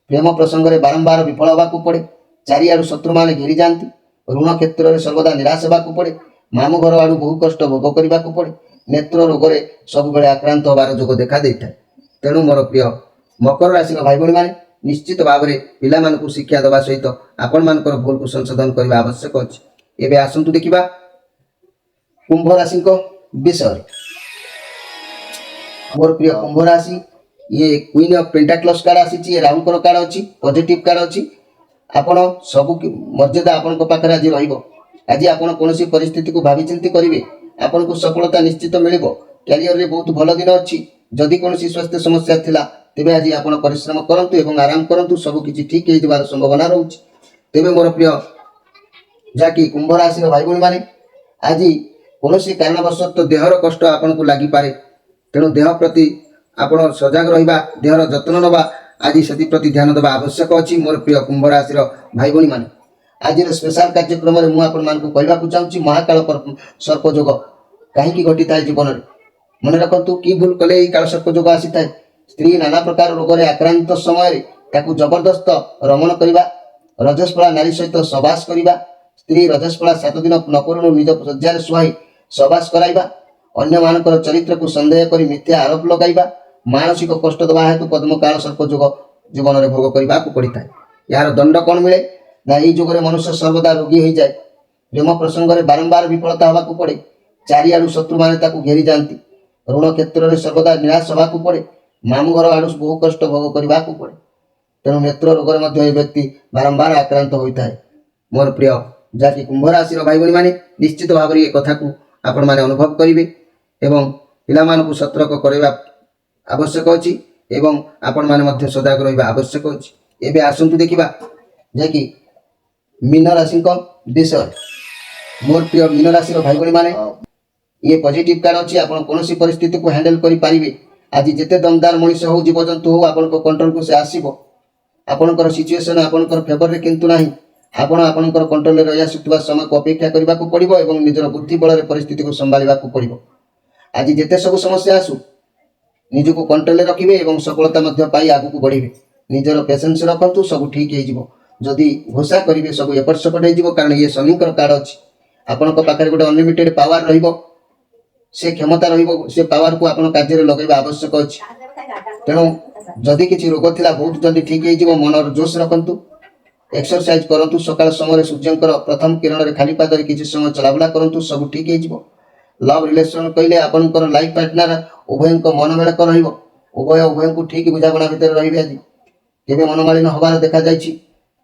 Speaker 1: ପ୍ରେମ ପ୍ରସଙ୍ଗରେ ବାରମ୍ବାର ବିଫଳ ହେବାକୁ ପଡ଼େ, ଚାରିଆଡ଼ୁ ଶତ୍ରୁମାନେ ଘେରି ଯାଆନ୍ତି, ଋଣ କ୍ଷେତ୍ରରେ ସର୍ବଦା ନିରାଶ ହେବାକୁ ପଡ଼େ, ମାମୁଁ ଘର ଆଡ଼ୁ ବହୁ କଷ୍ଟ ଭୋଗ କରିବାକୁ ପଡ଼େ, ନେତ୍ର ରୋଗରେ ସବୁବେଳେ ଆକ୍ରାନ୍ତ ହେବାର ଯୋଗ ଦେଖା ଦେଇଥାଏ। ତେଣୁ ମୋର ପ୍ରିୟ ମକର ରାଶିର ଭାଇ ଭଉଣୀମାନେ, ନିଶ୍ଚିତ ଭାବରେ ପିଲାମାନଙ୍କୁ ଶିକ୍ଷା ଦେବା ସହିତ ଆପଣମାନଙ୍କର ଭୁଲକୁ ସଂଶୋଧନ କରିବା ଆବଶ୍ୟକ ଅଛି। ଏବେ ଆସନ୍ତୁ ଦେଖିବା କୁମ୍ଭ ରାଶିଙ୍କ ବିଷୟରେ। ମୋର ପ୍ରିୟ କୁମ୍ଭ ରାଶି, ଇଏ କୁଇନ୍ ଅଫ୍ ପେଣ୍ଟାକ୍ଲସ୍ କାର୍ଡ ଆସିଛି, ଏ ରାହୁଙ୍କର କାର୍ଡ ଅଛି, ପଜିଟିଭ କାର୍ଡ ଅଛି। ଆପଣ ସବୁ ମର୍ଯ୍ୟାଦା ଆପଣଙ୍କ ପାଖରେ ଆଜି ରହିବ। ଆଜି ଆପଣ କୌଣସି ପରିସ୍ଥିତିକୁ ଭାବିଚିନ୍ତି କରିବେ, ଆପଣଙ୍କୁ ସଫଳତା ନିଶ୍ଚିତ ମିଳିବ। କ୍ୟାରିୟରରେ ବହୁତ ଭଲ ଦିନ ଅଛି। ଯଦି କୌଣସି ସ୍ୱାସ୍ଥ୍ୟ ସମସ୍ୟା ଥିଲା ତେବେ ଆଜି ଆପଣ ପରିଶ୍ରମ କରନ୍ତୁ ଏବଂ ଆରାମ କରନ୍ତୁ, ସବୁ କିଛି ଠିକ୍ ହେଇଯିବାର ସମ୍ଭାବନା ରହୁଛି। ତେବେ ମୋର ପ୍ରିୟ ଯାହାକି କୁମ୍ଭ ରାଶିର ଭାଇ ଭଉଣୀମାନେ, ଆଜି କୌଣସି କାରଣବଶତଃ ଦେହର କଷ୍ଟ ଆପଣଙ୍କୁ ଲାଗିପାରେ। ତେଣୁ ଦେହ ପ୍ରତି ଆପଣ ସଜାଗ ରହିବା, ଦେହର ଯତ୍ନ ନେବା, ଆଜି ସେଥିପ୍ରତି ଧ୍ୟାନ ଦେବା ଆବଶ୍ୟକ ଅଛି। ମୋର ପ୍ରିୟ କୁମ୍ଭ ରାଶିର ଭାଇ ଭଉଣୀମାନେ, ଆଜିର ସ୍ପେଶାଲ କାର୍ଯ୍ୟକ୍ରମରେ ମୁଁ ଆପଣମାନଙ୍କୁ କହିବାକୁ ଚାହୁଁଛି ମହାକାଳ ସର୍ପ ଯୋଗ କାହିଁକି ଘଟିଥାଏ ଜୀବନରେ। ମନେ ରଖନ୍ତୁ, କି ଭୁଲ କଲେ ଏହି କାଳ ସର୍ପ ଯୋଗ ଆସିଥାଏ, ସ୍ତ୍ରୀ ନାନା ପ୍ରକାର ରୋଗରେ ଆକ୍ରାନ୍ତ ସମୟରେ ତାକୁ ଜବରଦସ୍ତ ରମଣ କରିବା, ରଜସ୍ପଳା ନାରୀ ସହିତ ସବାସ କରିବା, ସ୍ତ୍ରୀ ରଜସ୍ପଳା 7 ଦିନ ନ କରୁଣୁ ନିଜ ଶଯ୍ୟାରେ ଶୁଆଇ ସବାସ କରାଇବା, ଅନ୍ୟମାନଙ୍କର ଚରିତ୍ରକୁ ସନ୍ଦେହ କରି ମିଥ୍ୟା ଆରୋପ ଲଗାଇବା, ମାନସିକ କଷ୍ଟ ଦେବା ହେତୁ ପଦ୍ମକାଳ ସର୍ପ ଯୋଗ ଜୀବନରେ ଭୋଗ କରିବାକୁ ପଡ଼ିଥାଏ। ଏହାର ଦଣ୍ଡ କ'ଣ ମିଳେ ନା ଏହି ଯୁଗରେ ମନୁଷ୍ୟ ସର୍ବଦା ରୋଗୀ ହୋଇଯାଏ। ପ୍ରେମ ପ୍ରସଙ୍ଗରେ ବାରମ୍ବାର ବିଫଳତା ହେବାକୁ ପଡ଼େ। ଚାରିଆଡ଼ୁ ଶତ୍ରୁମାନେ ତାକୁ ଘେରି ଯାଆନ୍ତି। ଋଣ କ୍ଷେତ୍ରରେ ସର୍ବଦା ନିରାଶ ହେବାକୁ ପଡ଼େ। ମାମୁଁ ଘର ଆଡ଼ୁ ବହୁ କଷ୍ଟ ଭୋଗ କରିବାକୁ ପଡ଼େ। ତେଣୁ ନେତ୍ର ରୋଗରେ ମଧ୍ୟ ଏ ବ୍ୟକ୍ତି ବାରମ୍ବାର ଆକ୍ରାନ୍ତ ହୋଇଥାଏ। ମୋର ପ୍ରିୟ ଯାହାକି କୁମ୍ଭ ରାଶିର ଭାଇ ଭଉଣୀମାନେ, ନିଶ୍ଚିତ ଭାବରେ ଏ କଥାକୁ ଆପଣମାନେ ଅନୁଭବ କରିବେ ଏବଂ ପିଲାମାନଙ୍କୁ ସତର୍କ କରାଇବା ଆବଶ୍ୟକ ଅଛି ଏବଂ ଆପଣମାନେ ମଧ୍ୟ ସଜାଗ ରହିବା ଆବଶ୍ୟକ ଅଛି। ଏବେ ଆସନ୍ତୁ ଦେଖିବା ଯାହାକି ମୀନ ରାଶିଙ୍କ ବିଷୟ। ମୋର ପ୍ରିୟ ମୀନ ରାଶିର ଭାଇ ଭଉଣୀମାନେ, ଇଏ ପଜିଟିଭ କାର୍ଡ ଅଛି। ଆପଣ କୌଣସି ପରିସ୍ଥିତିକୁ ହ୍ୟାଣ୍ଡେଲ କରିପାରିବେ। ଆଜି ଯେତେ ଦମଦାର ମଣିଷ ହଉ, ଜୀବଜନ୍ତୁ ହଉ, ଆପଣଙ୍କ କଣ୍ଟ୍ରୋଲକୁ ସେ ଆସିବ। ଆପଣଙ୍କର ସିଚୁଏସନ ଆପଣଙ୍କର ଫେଭରରେ କିନ୍ତୁ ନାହିଁ। ଆପଣ ଆପଣଙ୍କର କଣ୍ଟ୍ରୋଲରେ ରହି ଆସୁଥିବା ସମୟକୁ ଅପେକ୍ଷା କରିବାକୁ ପଡ଼ିବ ଏବଂ ନିଜର ବୁଦ୍ଧି ବଳରେ ପରିସ୍ଥିତିକୁ ସମ୍ଭାଳିବାକୁ ପଡ଼ିବ। ଆଜି ଯେତେ ସବୁ ସମସ୍ୟା ଆସୁ, ନିଜକୁ କଣ୍ଟ୍ରୋଲରେ ରଖିବେ ଏବଂ ସଫଳତା ମଧ୍ୟ ପାଇ ଆଗକୁ ବଢ଼ିବେ। ନିଜର ପେସେନ୍ସ ରଖନ୍ତୁ, ସବୁ ଠିକ୍ ହେଇଯିବ। ଯଦି ଘୋଷା କରିବେ ସବୁ ଏପଟ ସେପଟ ହେଇଯିବ, କାରଣ ଇଏ ଶନିଙ୍କର କାର୍ଡ ଅଛି। ଆପଣଙ୍କ ପାଖରେ ଗୋଟେ ଅନଲିମିଟେଡ ପାୱାର ରହିବ, ସେ କ୍ଷମତା ରହିବ, ସେ ପାୱାରକୁ ଆପଣ କାର୍ଯ୍ୟରେ ଲଗାଇବା ଆବଶ୍ୟକ ଅଛି। ତେଣୁ ଯଦି କିଛି ରୋଗ ଥିଲା ବହୁତ ଜଲ୍ଦି ଠିକ୍ ହେଇଯିବ। ମନର ଜୋଶ ରଖନ୍ତୁ, ଏକ୍ସରସାଇଜ କରନ୍ତୁ, ସକାଳ ସମୟରେ ସୂର୍ଯ୍ୟଙ୍କର ପ୍ରଥମ କିରଣରେ ଖାଲି ପାଦରେ କିଛି ସମୟ ଚଲାବୁଲା କରନ୍ତୁ, ସବୁ ଠିକ୍ ହେଇଯିବ। ଲଭ୍ ରିଲେସନ କହିଲେ ଆପଣଙ୍କର ଲାଇଫ ପାର୍ଟନର ଉଭୟଙ୍କ ମନମେଳକ ରହିବ। ଉଭୟଙ୍କୁ ଠିକ୍ ବୁଝାମଣା ଭିତରେ ରହିବେ। ଆଜି କେବେ ମନମାଳିନ ହେବାର ଦେଖାଯାଇଛି,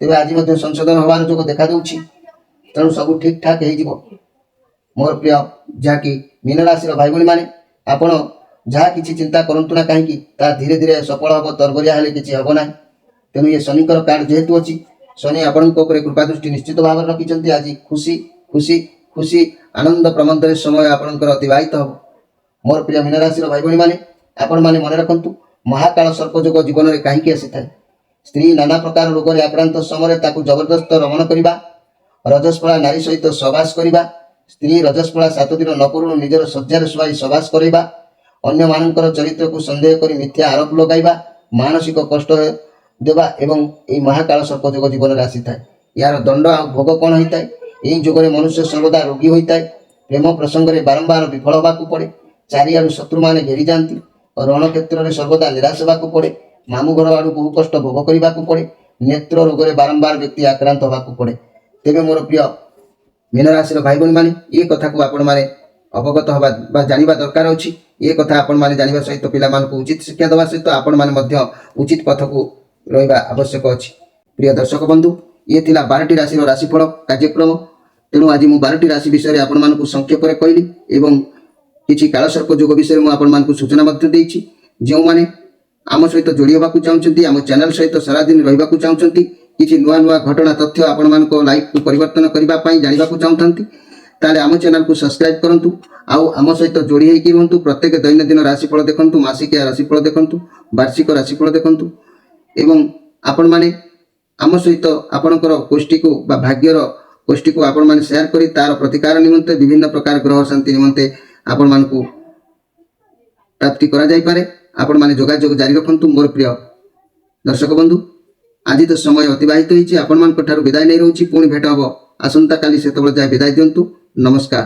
Speaker 1: ତେବେ ଆଜି ମଧ୍ୟ ସଂଶୋଧନ ହେବାର ଯୋଗ ଦେଖାଦେଉଛି। ତେଣୁ ସବୁ ଠିକ୍ ଠାକ୍ ହେଇଯିବ। ମୋର ପ୍ରିୟ ଯାହାକି ମୀନ ରାଶିର ଭାଇ ଭଉଣୀମାନେ, ଆପଣ ଯାହା କିଛି ଚିନ୍ତା କରନ୍ତୁ ନା କାହିଁକି, ତାହା ଧୀରେ ଧୀରେ ସଫଳ ହେବ। ତରବରିଆ ହେଲେ କିଛି ହେବ ନାହିଁ। ତେଣୁ ଏ ଶନିଙ୍କର କାର୍ଡ ଯେହେତୁ ଅଛି, ଶନି ଆପଣଙ୍କ ଉପରେ କୃପା ଦୃଷ୍ଟି ନିଶ୍ଚିତ ଭାବରେ ରଖିଛନ୍ତି। ଆଜି ଖୁସି ଖୁସି ଖୁସି ଆନନ୍ଦ ପ୍ରମୋଦରେ ସମୟ ଆପଣଙ୍କର ଅତିବାହିତ ହେବ। ମୋର ପ୍ରିୟ ମୀନ ରାଶିର ଭାଇ ଭଉଣୀମାନେ, ଆପଣମାନେ ମନେ ରଖନ୍ତୁ, ମହାକାଳ ସର୍ପ ଯୋଗ ଜୀବନରେ କାହିଁକି ଆସିଥାଏ? ସ୍ତ୍ରୀ ନାନା ପ୍ରକାର ରୋଗରେ ଆକ୍ରାନ୍ତ ସମୟରେ ତାକୁ ଜବରଦସ୍ତ ରମଣ କରିବା, ରଜସ୍ପଳା ନାରୀ ସହିତ ସବାସ କରିବା, ସ୍ତ୍ରୀ ରଜସ୍ପଳା 7 ଦିନ ନ କରୁଣୁ ନିଜର ଶଯ୍ୟାରେ ଶୁଆଇ ସବାସ କରାଇବା, ଅନ୍ୟମାନଙ୍କର ଚରିତ୍ରକୁ ସନ୍ଦେହ କରି ମିଥ୍ୟା ଆରୋପ ଲଗାଇବା, ମାନସିକ କଷ୍ଟ ଦେବା ଏବଂ ଏହି ମହାକାଳ ସର୍ପ ଯୋଗ ଜୀବନରେ ଆସିଥାଏ। ଏହାର ଦଣ୍ଡ ଆଉ ଭୋଗ କ'ଣ ହୋଇଥାଏ? ଏହି ଯୁଗରେ ମନୁଷ୍ୟ ସର୍ବଦା ରୋଗୀ ହୋଇଥାଏ। ପ୍ରେମ ପ୍ରସଙ୍ଗରେ ବାରମ୍ବାର ବିଫଳ ହେବାକୁ ପଡ଼େ। ଚାରିଆଡ଼ୁ ଶତ୍ରୁମାନେ ଘେରି ଯାଆନ୍ତି। ରଣ କ୍ଷେତ୍ରରେ ସର୍ବଦା ନିରାଶ ହେବାକୁ ପଡ଼େ। ମାମୁଁ ଘର ଆଡ଼ୁ ବହୁ କଷ୍ଟ ଭୋଗ କରିବାକୁ ପଡ଼େ। ନେତ୍ର ରୋଗରେ ବାରମ୍ବାର ବ୍ୟକ୍ତି ଆକ୍ରାନ୍ତ ହେବାକୁ ପଡ଼େ। ତେବେ ମୋର ପ୍ରିୟ ମୀନ ରାଶିର ଭାଇ ଭଉଣୀମାନେ, ଏ କଥାକୁ ଆପଣମାନେ ଅବଗତ ହେବା ବା ଜାଣିବା ଦରକାର ଅଛି। ଏ କଥା ଆପଣମାନେ ଜାଣିବା ସହିତ ପିଲାମାନଙ୍କୁ ଉଚିତ ଶିକ୍ଷା ଦେବା ସହିତ ଆପଣମାନେ ମଧ୍ୟ ଉଚିତ ପଥକୁ ରହିବା ଆବଶ୍ୟକ ଅଛି। ପ୍ରିୟ ଦର୍ଶକ ବନ୍ଧୁ, ଇଏ ଥିଲା 12ଟି ରାଶିର ରାଶିଫଳ କାର୍ଯ୍ୟକ୍ରମ। ତେଣୁ ଆଜି ମୁଁ 12ଟି ରାଶି ବିଷୟରେ ଆପଣମାନଙ୍କୁ ସଂକ୍ଷେପରେ କହିଲି ଏବଂ କିଛି କାଳସର୍ପ ଯୋଗ ବିଷୟରେ ମୁଁ ଆପଣମାନଙ୍କୁ ସୂଚନା ମଧ୍ୟ ଦେଇଛି। ଯେଉଁମାନେ ଆମ ସହିତ ଯୋଡ଼ି ହେବାକୁ ଚାହୁଁଛନ୍ତି, ଆମ ଚ୍ୟାନେଲ ସହିତ ସାରାଦିନ ରହିବାକୁ ଚାହୁଁଛନ୍ତି, କିଛି ନୂଆ ନୂଆ ଘଟଣା ତଥ୍ୟ ଆପଣମାନଙ୍କ ଲାଇଫକୁ ପରିବର୍ତ୍ତନ କରିବା ପାଇଁ ଜାଣିବାକୁ ଚାହୁଁଥାନ୍ତି, ତାହେଲେ ଆମ ଚ୍ୟାନେଲକୁ ସବସ୍କ୍ରାଇବ କରନ୍ତୁ। ଆଉ ଆମ ସହିତ ଯୋଡ଼ି ହେଇକି ରୁହନ୍ତୁ। ପ୍ରତ୍ୟେକ ଦୈନନ୍ଦିନ ରାଶିଫଳ ଦେଖନ୍ତୁ, ମାସିକିଆ ରାଶିଫଳ ଦେଖନ୍ତୁ, ବାର୍ଷିକ ରାଶିଫଳ ଦେଖନ୍ତୁ ଏବଂ ଆପଣମାନେ ଆମ ସହିତ ଆପଣଙ୍କର ଗୋଷ୍ଠୀକୁ ବା ଭାଗ୍ୟର ଗୋଷ୍ଠୀକୁ ଆପଣମାନେ ସେୟାର କରି ତାର ପ୍ରତିକାର ନିମନ୍ତେ ବିଭିନ୍ନ ପ୍ରକାର ଗ୍ରହ ଶାନ୍ତି ନିମନ୍ତେ ଆପଣମାନଙ୍କୁ ପ୍ରାପ୍ତି କରାଯାଇପାରେ। ଆପଣମାନେ ଯୋଗାଯୋଗ ଜାରି ରଖନ୍ତୁ। ମୋର ପ୍ରିୟ ଦର୍ଶକ ବନ୍ଧୁ, ଆଜି ତ ସମୟ ଅତିବାହିତ ହୋଇଛି। ଆପଣମାନଙ୍କ ଠାରୁ ବିଦାୟ ନେଇ ରହୁଛି। ପୁଣି ଭେଟ ହେବ ଆସନ୍ତାକାଲି। ସେତେବେଳେ ଯାଏ ବିଦାୟ ଦିଅନ୍ତୁ। ନମସ୍କାର।